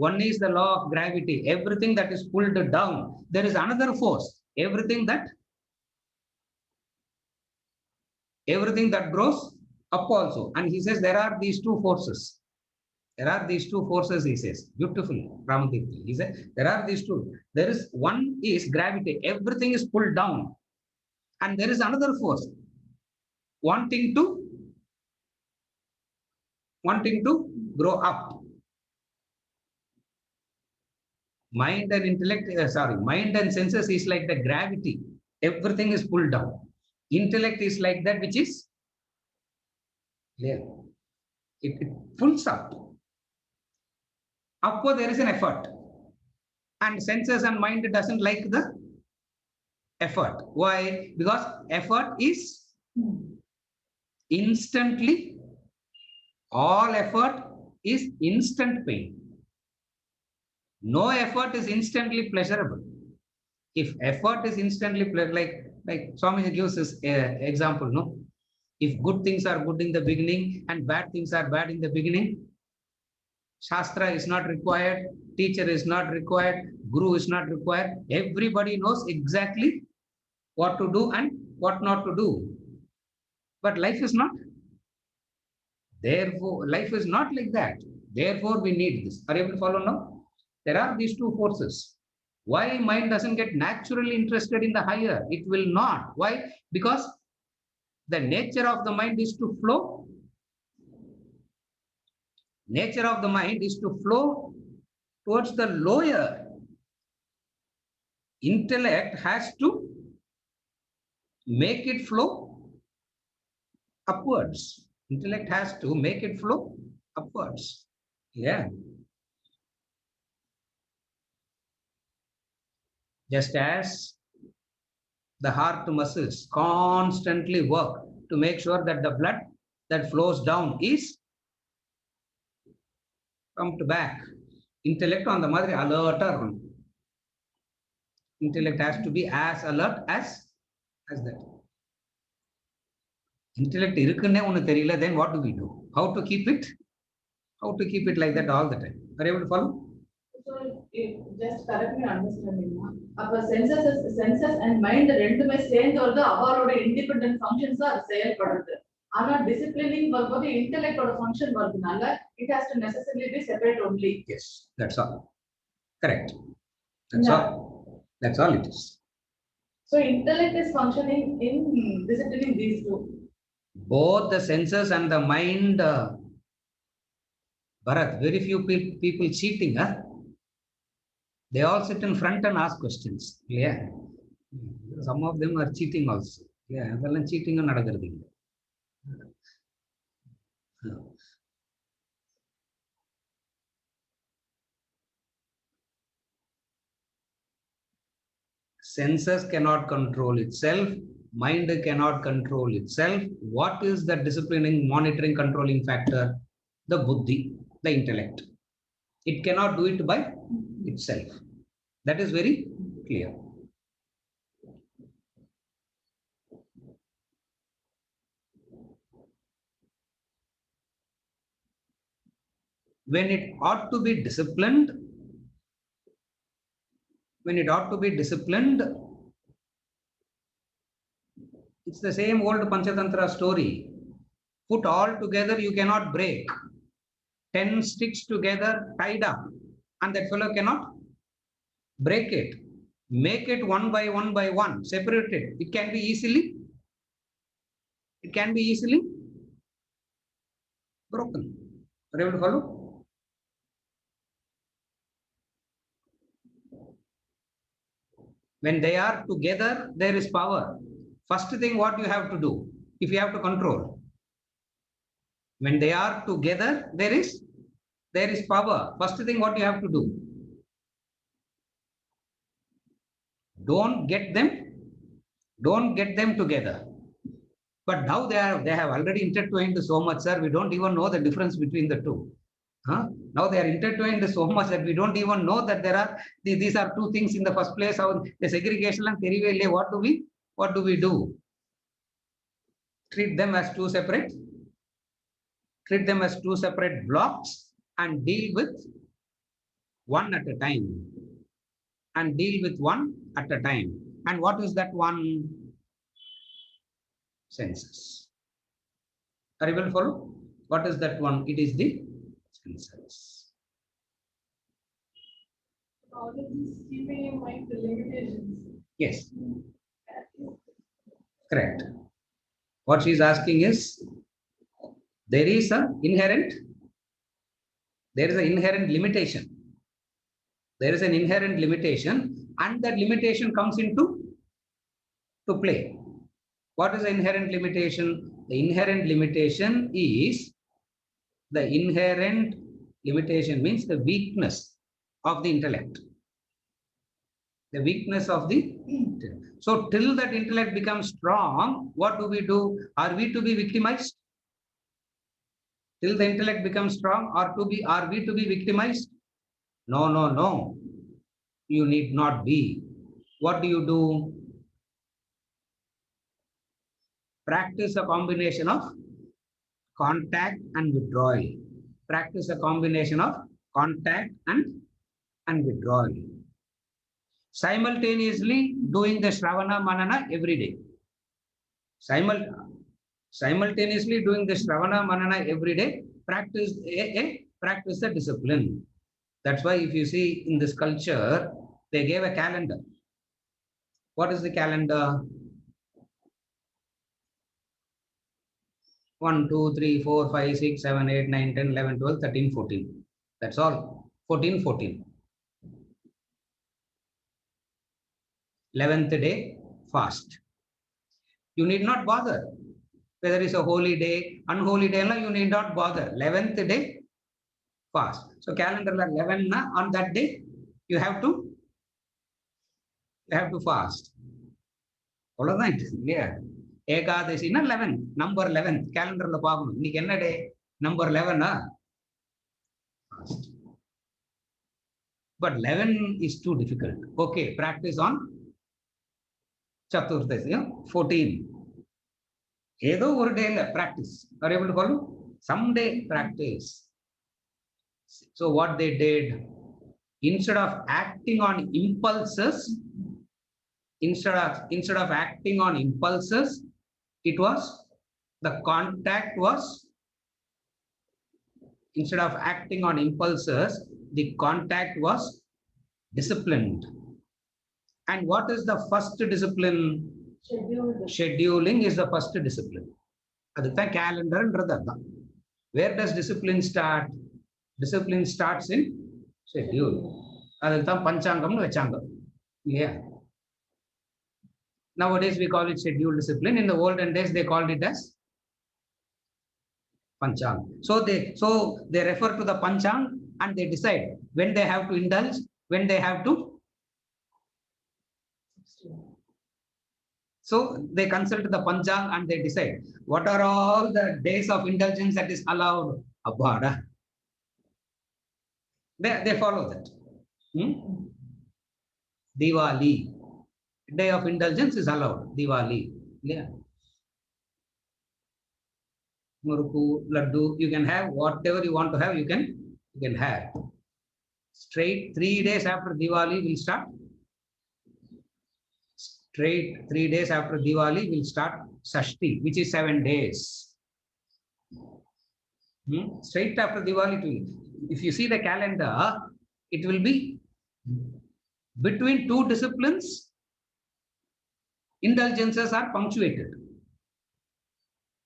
Speaker 2: One is the law of gravity. Everything that is pulled down. There is another force. Everything that grows up also. And he says there are these two forces. There are these two forces, he says. Beautifully, Ramatirtha. He said there are these two. There is one is gravity. Everything is pulled down. And there is another force. Wanting to grow up. Mind and intellect, mind and senses is like the gravity. Everything is pulled down. Intellect is like that which is there. It pulls up. Upward there is an effort. And senses and mind doesn't like the effort. Why? Because effort is instantly, all effort is instant pain. No effort is instantly pleasurable. If effort is instantly like Swamiji gives this example, no? If good things are good in the beginning and bad things are bad in the beginning, Shastra is not required, teacher is not required, guru is not required. Everybody knows exactly what to do and what not to do. But life is not. Therefore, life is not like that. Therefore, we need this. Are you able to follow now? There are these two forces. Why mind doesn't get naturally interested in the higher? It will not. Why? Because the nature of the mind is to flow. Nature of the mind is to flow towards the lower. Intellect has to make it flow upwards. Intellect has to make it flow upwards. Yeah. Just as the heart muscles constantly work to make sure that the blood that flows down is pumped back. Intellect on the madri alert. Intellect has to be as alert as that. Intellect irukune onu theriyala, then what do we do? How to keep it How to keep it like that all the time? Are you able to follow?
Speaker 3: So, just correct me understanding. Upper senses and mind ரெண்டுமே சேர்ந்து வந்து அவரோட independent functions தான் செயல்படுது. ஆனா disciplining வரும்போது intellect ஓட function வருதுனால it has to necessarily be separate only.
Speaker 2: Yes, that's all. Correct. That's
Speaker 3: Yeah.
Speaker 2: all. That's all it is.
Speaker 3: So intellect is functioning in disciplining these two.
Speaker 2: Both the senses and the mind, Bharat, very few people cheating, huh? They all sit in front and ask questions. Yeah. Some of them are cheating also. Yeah, அதெல்லாம் cheating நடக்கிறது இல்ல. Senses cannot control itself. Mind cannot control itself. What is the disciplining, monitoring, controlling factor? The buddhi, the intellect. It cannot do it by itself. That is very clear. When it ought to be disciplined, it's the same old Panchatantra story. Put all together, you cannot break. 10 sticks together, tied up, and that fellow cannot break it. Make it one by one, separate it. It can be easily broken. Are you able to follow? When they are together, there is power. First thing what you have to do, if you have to control. When they are together, there is power. First thing what you have to do. Don't get them together. But now they have already intertwined so much, sir. We don't even know the difference between the two. Huh? Now they are intertwined so much that we don't even know that there are these are two things in the first place. How the segregation and what do we do? Treat them as two separate blocks and deal with one at a time. And what is that one? Senses. Are you able to follow? What is that one? It is the senses.
Speaker 3: All of this keeping in mind the limitations.
Speaker 2: Yes. Correct. What she is asking is, there is an inherent limitation. There is an inherent limitation, and that limitation comes into play. What is the inherent limitation? The inherent limitation means the weakness of the intellect. The weakness of the intellect. So till that intellect becomes strong, what do? Are we to be victimized? Till the intellect becomes strong, are we to be victimized? No. You need not be. What do? Practice a combination of contact and withdrawal. Practice a combination of contact and withdrawal. Simultaneously doing the Shravana Manana every day. Simultaneously doing the Shravana Manana every day, practice the discipline. That's why if you see in this culture, they gave a calendar. What is the calendar? 1, 2, 3, 4, 5, 6, 7, 8, 9, 10, 11, 12, 13, 14. That's all. 14. 11th day, fast. You need not bother. Whether it's a holy day, unholy day, you need not bother. 11th day, fast. So calendar 11, on that day, you have to fast. All of that, yeah. Ekadashi na 11, number 11, calendar la paakணும். இன்னைக்கு என்ன day? Number 11, fast. But 11 is too difficult. Okay, practice on Chaturdashi, 14. ஏதோ ஒரு டேல practice. Are you able to follow? Someday practice. So what they did, instead of acting on impulses, instead of acting on impulses, it was the contact was, instead of acting on impulses, the contact was disciplined. And what is the first discipline? Scheduling is the first discipline. That's calendar. Where does discipline start? Discipline starts in schedule. That's panchangam vechanga. Yeah. Nowadays we call it schedule discipline. In the olden days they called it as panchang. So they refer to the panchang and they decide when they have to indulge, when they have to. So they consult the panchang and they decide what are all the days of indulgence that is allowed. Abhada. They follow that. Diwali. Day of indulgence is allowed. Diwali. Yeah. Murukku, laddu, you can have whatever you want to have, you can have. Straight 3 days after Diwali will start. Straight 3 days after Diwali will start Shashti, which is 7 days. Straight after Diwali, if you see the calendar, it will be between two disciplines, indulgences are punctuated.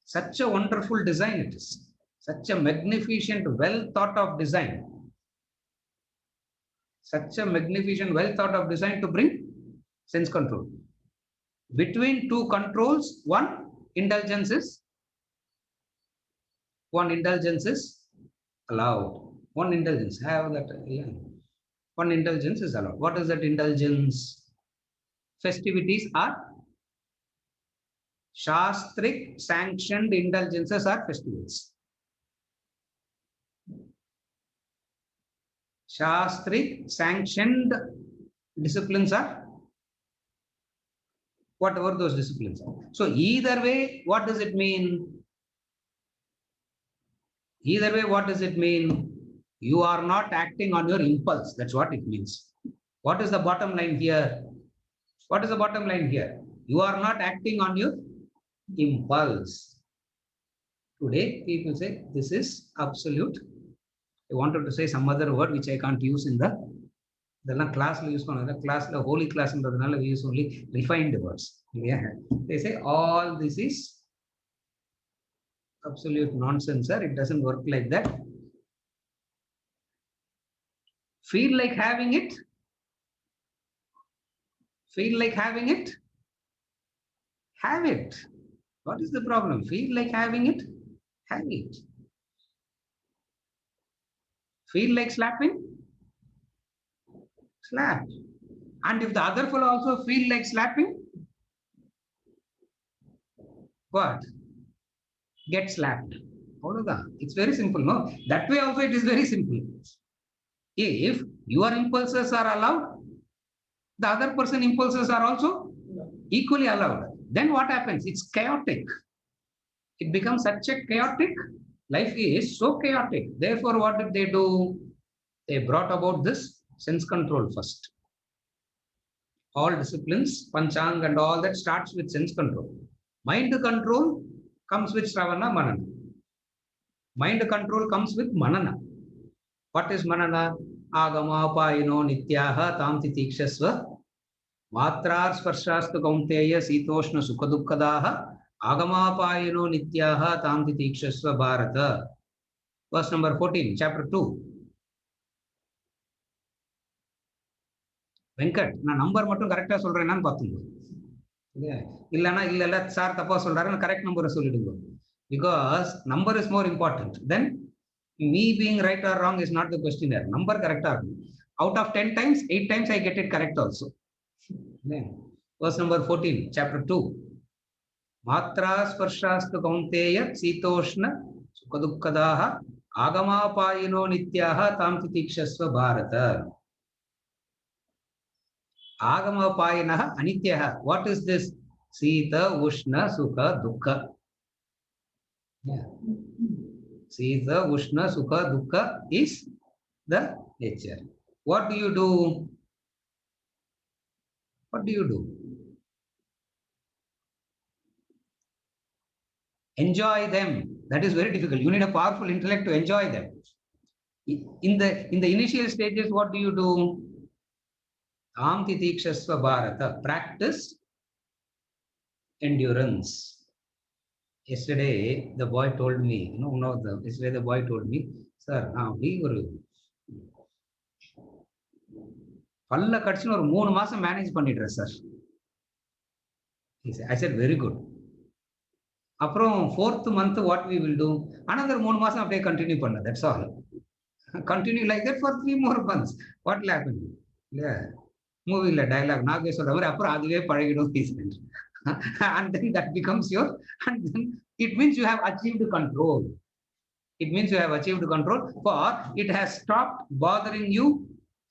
Speaker 2: Such a wonderful design it is. Such a magnificent, well thought of design. Such a magnificent, well thought of design to bring sense control. Between two controls, one indulgence is allowed. One indulgence, have that. Yeah. One indulgence is allowed. What is that indulgence? Festivities are Shastric sanctioned indulgences are festivals. Shastric sanctioned disciplines are whatever those disciplines are. So either way, what does it mean? Either way, what does it mean? You are not acting on your impulse. That's what it means. What is the bottom line here? What is the bottom line here? You are not acting on your impulse. Today, people say this is absolute. I wanted to say some other word which I can't use in the class. Use class, holy class, we use only refined words. Yeah. They say all this is absolute nonsense, sir. It doesn't work like that. Feel like having it? Feel like having it? Have it. What is the problem? Feel like having it? Have it. Feel like slapping? Slap. And if the other fellow also feel like slapping, what? Get slapped. It's very simple, no? That way also it is very simple. If your impulses are allowed, the other person's impulses are also equally allowed. Then what happens? It's chaotic. It becomes such a chaotic. Life is so chaotic. Therefore, what did they do? They brought about this sense control first. All disciplines, Panchang and all that starts with sense control. Mind control comes with Shravana, Manana. Mind control comes with Manana. What is Manana? Agama payino nityaha tam titikshasva matrar sparshasthu kaunteya sitoshna sukadukkadaha agama payino nityaha tam titikshasva bharata. Verse number 14, chapter 2. Venkat, na number mattum correct ah solrena pathungo. Illana sir thappa solraru correct number sollidungo. Because number is more important. Then me being right or wrong is not the question here. Number correct or wrong. Out of 10 times, 8 times I get it correct also. Verse number 14, chapter 2. Matra sparshasthu kaunteya sitoshna sukadukkadaha agama payino nityaha tam titikshasva bharata. Agama payinaha anityaha. What is this? Sita, Ushna, Sukha, Dukkha. Yeah. Sita, Ushna, Sukha, Dukkha is the nature. What do you do? What do you do? Enjoy them. That is very difficult. You need a powerful intellect to enjoy them. In the initial stages, what do you do? Tam titikshasva bharata. Practice endurance. Yesterday, the boy told me, yesterday the boy told me, sir, we were பல்ல கடிச்சுன்னு ஒரு 3 மாசம் manage பண்ணிடுறேன் sir. I said, very good. அப்புறம் 4th month what we will do? Another 3 மாசம் அப்படியே continue பண்ண. That's all. Continue like that for 3 more months. What will happen? இல்லையா மூவில டயலாக் நாகே சொல்ற மாதிரி அப்புறம் அதுவே பழகிடும். And then that becomes your, and then it means you have achieved control. It means you have achieved control, for it has stopped bothering you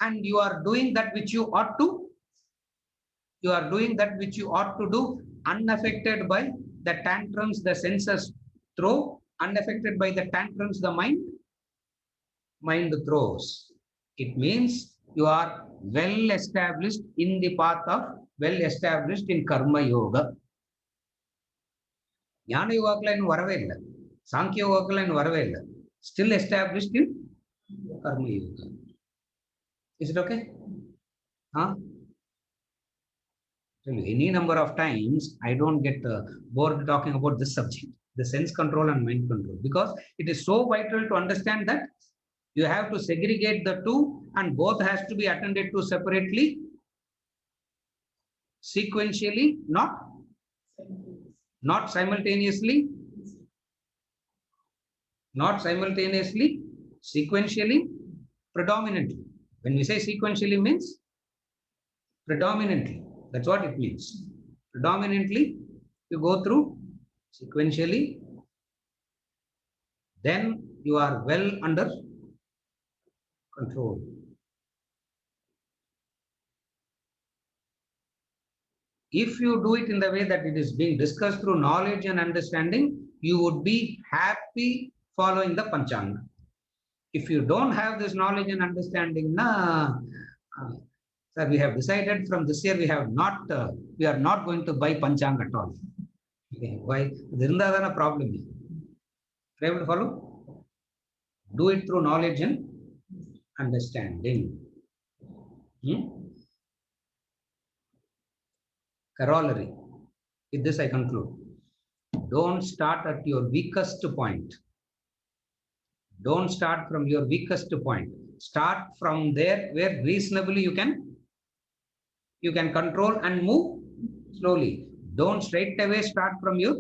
Speaker 2: and you are doing that which you ought to. You are doing that which you ought to do, unaffected by the tantrums the senses throw, unaffected by the tantrums the mind throws. It means you are well established in the path of, well established in karma yoga. ஞான யோகாக்குல இன்னும் வரவே இல்லை, சாங்கிய யோகாக்குல இன்னும் வரவே இல்லை. Still established in karma yoga. Is it okay? Huh? Any number of times I don't get bored talking about this subject, the sense control and mind control, because it is so vital to understand that you have to segregate the two and both has to be attended to separately, sequentially, not simultaneously, sequentially, predominantly. When we say sequentially means predominantly. That's what it means. Predominantly, you go through sequentially, then you are well under control. If you do it in the way that it is being discussed through knowledge and understanding, you would be happy following the Panchanga. If you don't have this knowledge and understanding, sir, we have decided from this year we are not going to buy Panchanga at all. Okay, why? There is a problem. Are you able to follow? Do it through knowledge and understanding. Corollary. With this I conclude. Don't start at your weakest point. Don't start from your weakest point. Start from there where reasonably you can control and move slowly. Don't straight away start from your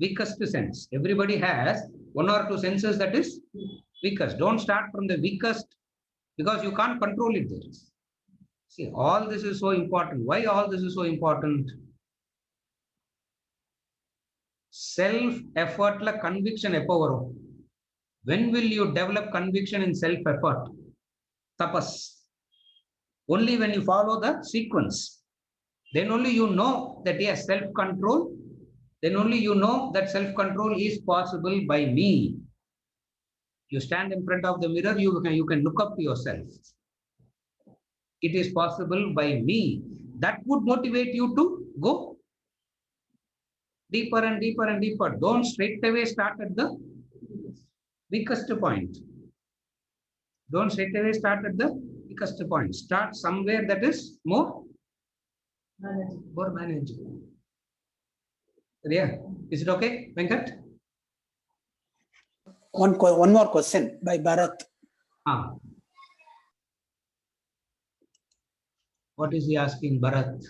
Speaker 2: weakest sense. Everybody has 1 or 2 senses that is weakest. Don't start from the weakest, because you can't control it there. See, all this is so important. Why all this is so important? Self-effort la conviction epo varum. When will you develop conviction in self-effort? Tapas. Only when you follow the sequence. Then only you know that yes, self-control. Then only you know that self-control is possible by me. You stand in front of the mirror, you can look up to yourself. It is possible by me. That would motivate you to go deeper and deeper and deeper. Don't straight away start at the weakest point. Don't straight away start at the weakest point. Start somewhere that is more manageable. Yeah. Is it okay, Venkat?
Speaker 1: One more question by Bharat.
Speaker 2: What is he asking, Bharat?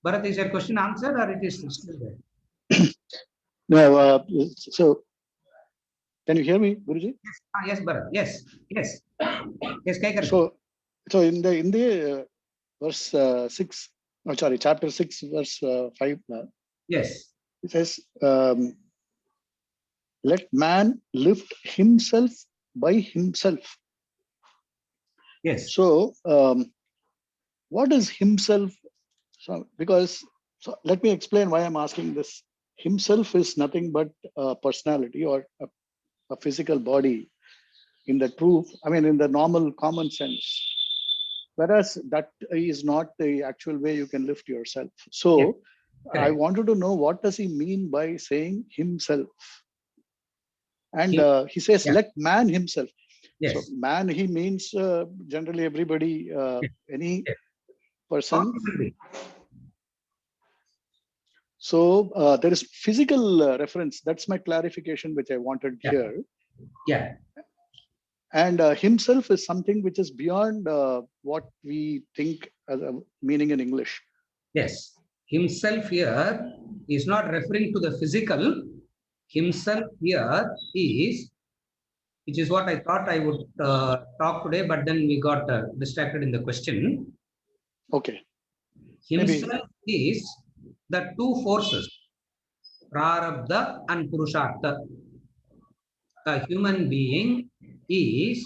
Speaker 2: Bharat, is your question answered or it is still there?
Speaker 4: No, so can you hear me, Guruji?
Speaker 2: Yes, Bharat. Yes.
Speaker 4: So in the verse 6, chapter 6, verse 5.
Speaker 2: Yes.
Speaker 4: It says, let man lift himself by himself.
Speaker 2: Yes.
Speaker 4: So what is himself? So let me explain why I'm asking this. himself is nothing but a personality or a physical body in the true, in the normal common sense. Whereas that is not the actual way you can lift yourself. So
Speaker 2: Yeah,
Speaker 4: I
Speaker 2: correct.
Speaker 4: wanted to know, what does he mean by saying himself? And he says,
Speaker 2: Yeah.
Speaker 4: let man himself.
Speaker 2: Yes.
Speaker 4: So man, he means generally everybody, any
Speaker 2: Yes.
Speaker 4: person.
Speaker 2: All human beings.
Speaker 4: So there is physical reference. That's my clarification, which I wanted
Speaker 2: Yeah.
Speaker 4: here.
Speaker 2: Yeah.
Speaker 4: And himself is something which is beyond what we think as a meaning in English.
Speaker 2: Yes. Himself here is not referring to the physical. Himself here is, which is what I thought I would talk today, but then we got distracted in the question.
Speaker 4: Okay.
Speaker 2: Himself is the two forces, Prarabdha and Purushartha. A human being is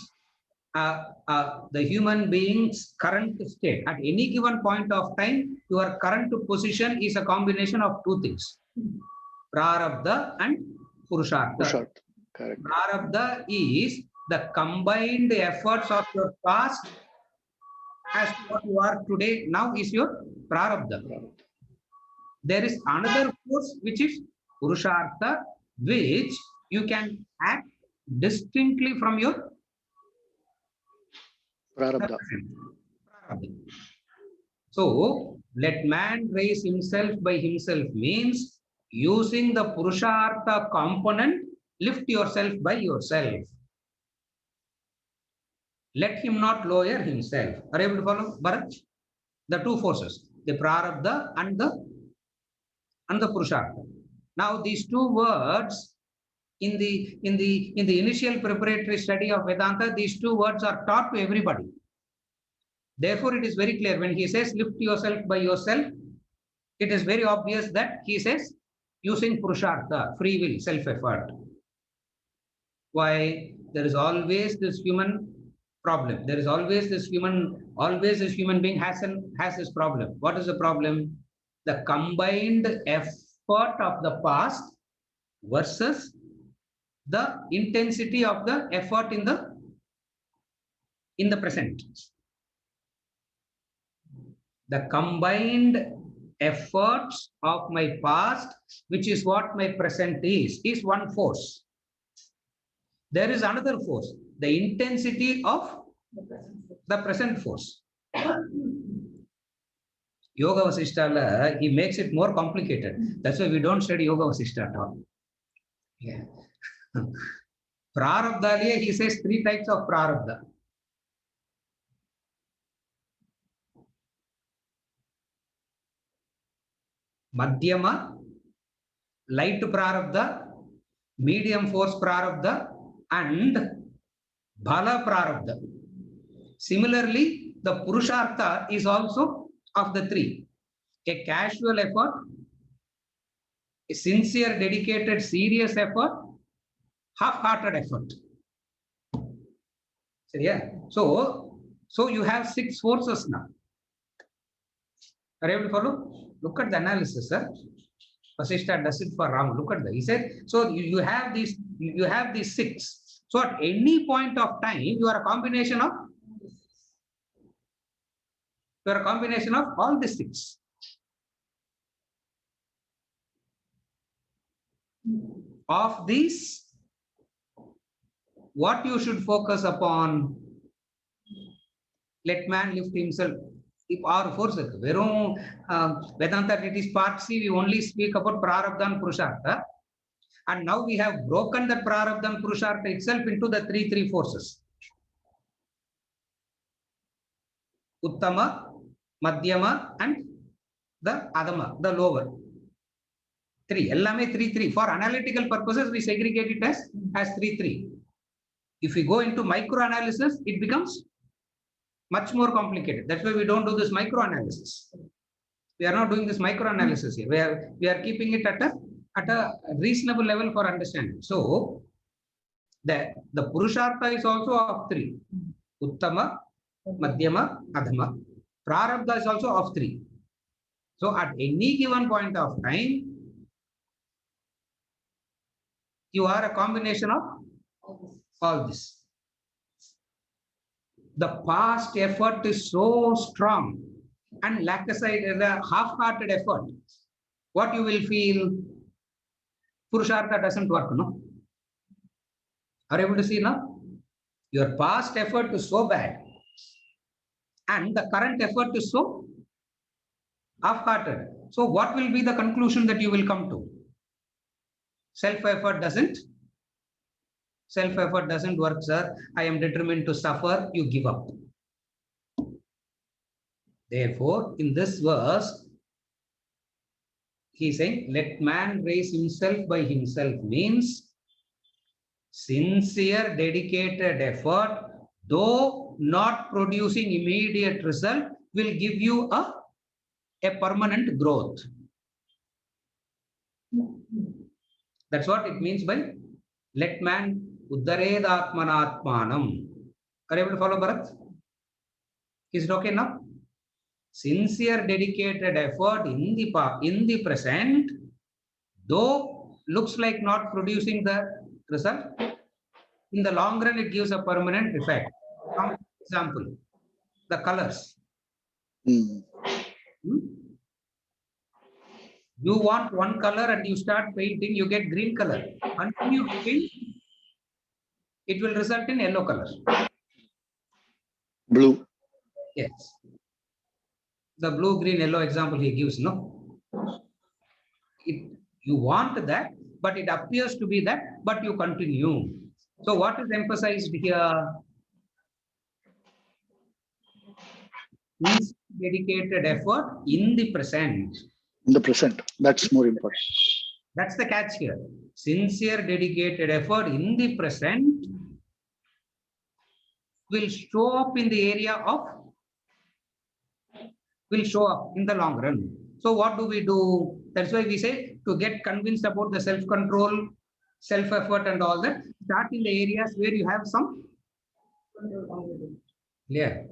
Speaker 2: the human being's current state. At any given point of time, your current position is a combination of two things, Prarabdha and Purushartha.
Speaker 4: Purushartha. Correct.
Speaker 2: Prarabdha is the combined efforts of your past as what you are today. Now is your Prarabdha. There is another force which is Purushartha, which you can act distinctly from your
Speaker 4: Prarabdha.
Speaker 2: So, let man raise himself by himself means using the Purushartha component, lift yourself by yourself. Let him not lower himself. Are you able to follow, Bharat? The two forces, the Prarabdha and the Purushartha. Now, these two words in the initial preparatory study of Vedanta, these two words are taught to everybody. Therefore, it is very clear when he says lift yourself by yourself, it is very obvious that he says using Purushartha, free will, self-effort. Why? There is always this human problem. There is always this human being has this problem. What is the problem? The combined effort of the past versus the intensity of the effort in the present. The combined efforts of my past, which is what my present is one force. There is another force, the intensity of the present force. Yoga Vasishtha, he makes it more complicated. That's why we don't study Yoga Vasishtha at all. Yeah. Prarabdha, he says 3 types of Prarabdha. Madhyama, light Prarabdha, medium force Prarabdha, and Bhala Prarabdha. Similarly, the Purushartha is also of the 3. A casual effort, a sincere, dedicated, serious effort, half-hearted effort. So, yeah. So you have 6 forces now. Are you able to follow? Look at the analysis, sir. Vasishtha does it for Rama. Look at that. He said, so you have these 6. So at any point of time, you are a combination of all the 6. Of these, what you should focus upon? Let man lift himself. If our force, Vedanta Treatise Part C, we only speak about Prarabdha and Purushartha. And now we have broken the Prarabdha and Purushartha itself into the 3 forces. Uttama, Madhyama, and the Adama, the lower. 3. Ellame 3. For analytical purposes, we segregate it as 3. If we go into micro-analysis, it becomes much more complicated. That's why we don't do this micro-analysis. We are not doing this micro-analysis here. We are keeping it at a reasonable level for understanding. So, the Purushartha is also of 3. Uttama, Madhyama, Adhama. Prarabdha is also of 3. So, at any given point of time, You are a combination of all this. The past effort is so strong and lackadaisical, the half-hearted effort. What you will feel? Purushartha doesn't work, no? Are you able to see now? Your past effort is so bad and the current effort is so half-hearted. So what will be the conclusion that you will come to? Self-effort doesn't work, sir. I am determined to suffer. You give up. Therefore, in this verse, he is saying, let man raise himself by himself, means sincere, dedicated effort, though not producing immediate result, will give you a permanent growth. That's what it means by let man uddared atmanatmanam. Are you able to follow, Bharat? Is it okay now? Sincere, dedicated effort in the present, though looks like not producing the result, in the long run it gives a permanent effect. Example, the colors. You want one color and you start painting, you get green color. Continue to paint, it will result in yellow color.
Speaker 4: Blue.
Speaker 2: Yes. The blue, green, yellow example he gives, no? You want that, but it appears to be that, but you continue. So what is emphasized here? Means dedicated effort in the present.
Speaker 4: In the present. That's more important.
Speaker 2: That's the catch here. Sincere, dedicated effort in the present will show up in the area of, will show up in the long run. So what do? That's why we say to get convinced about the self-control, self-effort and all that, start in the areas where you have some clear.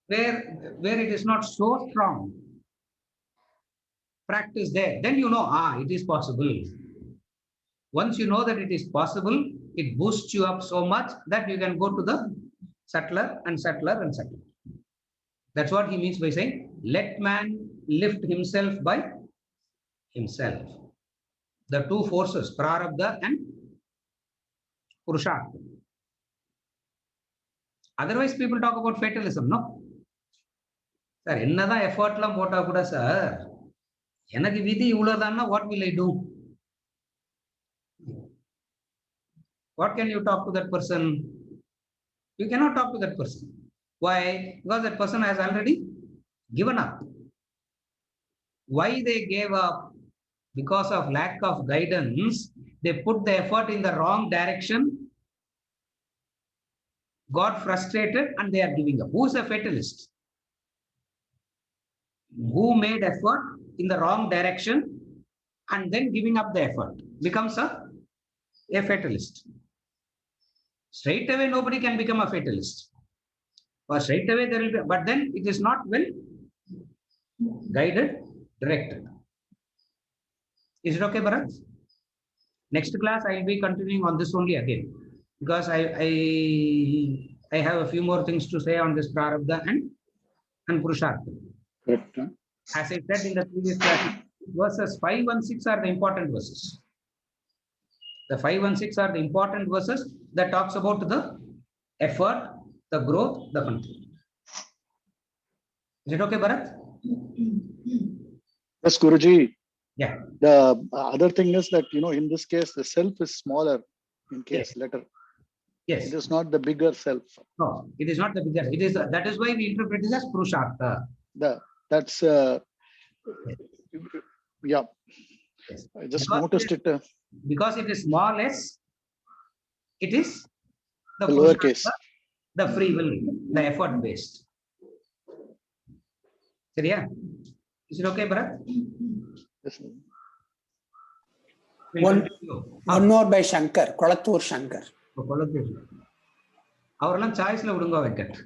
Speaker 2: Where it is not so strong. Practice there. Then you know, it is possible. Once you know that it is possible, it boosts you up so much that you can go to the subtler and subtler and subtler. That's what he means by saying, let man lift himself by himself. The two forces, prarabdha and purushartha. Otherwise, people talk about fatalism, no? Sir, என்னதான் எஃபர்ட்லாம் போட்டா கூட sir எனக்கு விதி இவ்வளவுதான்னா what will I do? What can you talk to that person? You cannot talk to that person. Why? Because that person has already given up. Why they gave up? Because of lack of guidance, they put the effort in the wrong direction, got frustrated, and they are giving up. Who is a fatalist? Who made effort in the wrong direction and then giving up the effort becomes a fatalist. Straight away, nobody can become a fatalist. Or straight away there will be, but then it is not well guided, directed. Is it okay, Bharat? Next class, I will be continuing on this only again, because I have a few more things to say on this prarabdha and purushartha.
Speaker 4: Correct.
Speaker 2: As I said in the previous class, verses 5 and 6 are the important verses. The 5 and 6 are the important verses that talks about the effort, the growth, the control. Is it okay, Bharat?
Speaker 4: Yes, Guruji.
Speaker 2: Yeah.
Speaker 4: The other thing is that, in this case, the self is smaller in case letter.
Speaker 2: Yes.
Speaker 4: It is not the bigger self.
Speaker 2: No, it is not the bigger. It is that is why we interpret it as purushartha.
Speaker 4: That's yeah.
Speaker 2: Yes.
Speaker 4: I just
Speaker 2: Because
Speaker 4: noticed it.
Speaker 2: Because it is small s, it is the
Speaker 4: Lowercase.
Speaker 2: the free will, the effort based. Yeah. Is it okay, Bharat?
Speaker 4: Yes.
Speaker 1: One more by Shankar, Kolattur Shankar.
Speaker 2: Our choice la udunga venkat.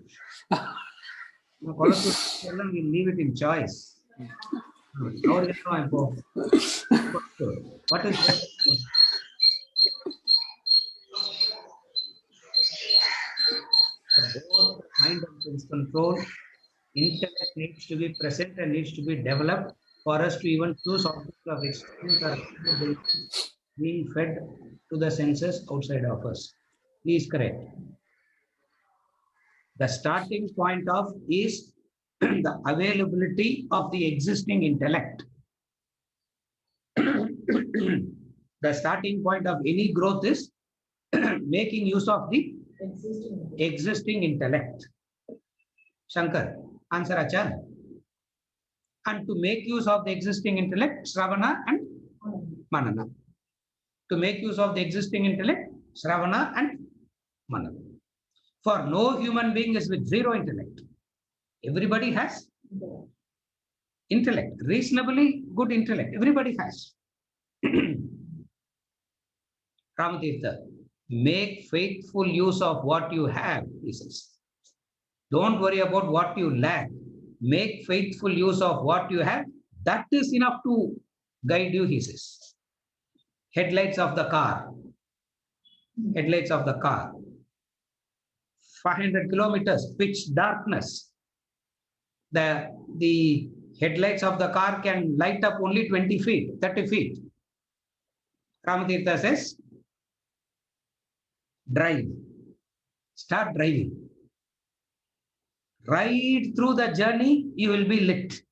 Speaker 2: Kolattur we leave it in choice. What is that? both mind and sense control, intellect needs to be present and needs to be developed for us to even choose objects of experience or being fed to the senses outside of us. He is correct. The starting point of is the availability of the existing intellect. The starting point of any growth is making use of the existing intellect. Shankar, answer Achan. And to make use of the existing intellect, Shravana and Manana. To make use of the existing intellect, Shravana and Manana. For no human being is with zero intellect. Everybody has intellect, reasonably good intellect. Everybody has. Ramatirtha, make faithful use of what you have, he says. Don't worry about what you lack. Make faithful use of what you have. That is enough to guide you, he says. Headlights of the car. Headlights of the car. 500 kilometers, pitch darkness. The headlights of the car can light up only 20 feet, 30 feet. Ramatirtha says, drive. Start driving. Right through the journey, you will be lit.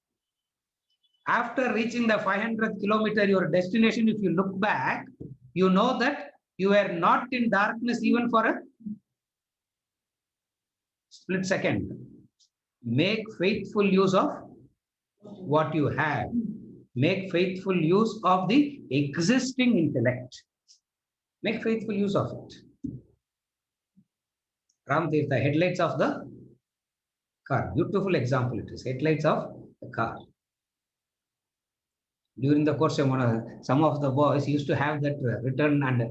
Speaker 2: After reaching the 500th kilometer, your destination, if you look back, you know that you were not in darkness even for a split second. Make faithful use of what you have. Make faithful use of the existing intellect. Make faithful use of it. Ramatirtha, headlights of the car. Beautiful example it is. Headlights of the car. During the course, some of the boys used to have that written, and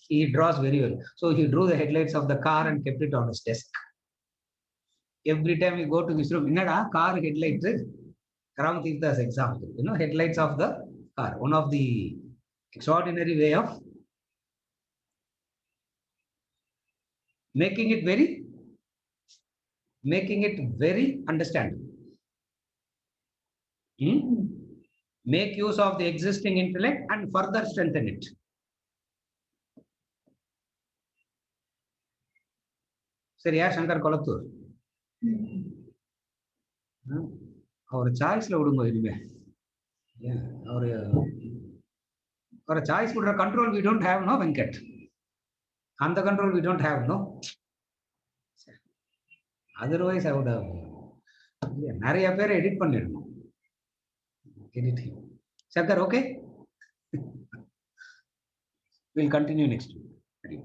Speaker 2: he draws very well. So he drew the headlights of the car and kept it on his desk. Every time we go to this room, car headlights. Ramatirtha's example, headlights of the car. One of the extraordinary way of making it very understandable. Make use of the existing intellect and further strengthen it. சரியா சங்கர் கொளத்தூர்? அவர் சாய்ஸ்ல விடுங்க இனிமே. அவர் choice விடுற control we don't have, no Venkat. அந்த control we don't have, no. Otherwise I would have நிறைய பேரை edit பண்ணிடணும். Editing. Shankar, okay? We'll continue next week.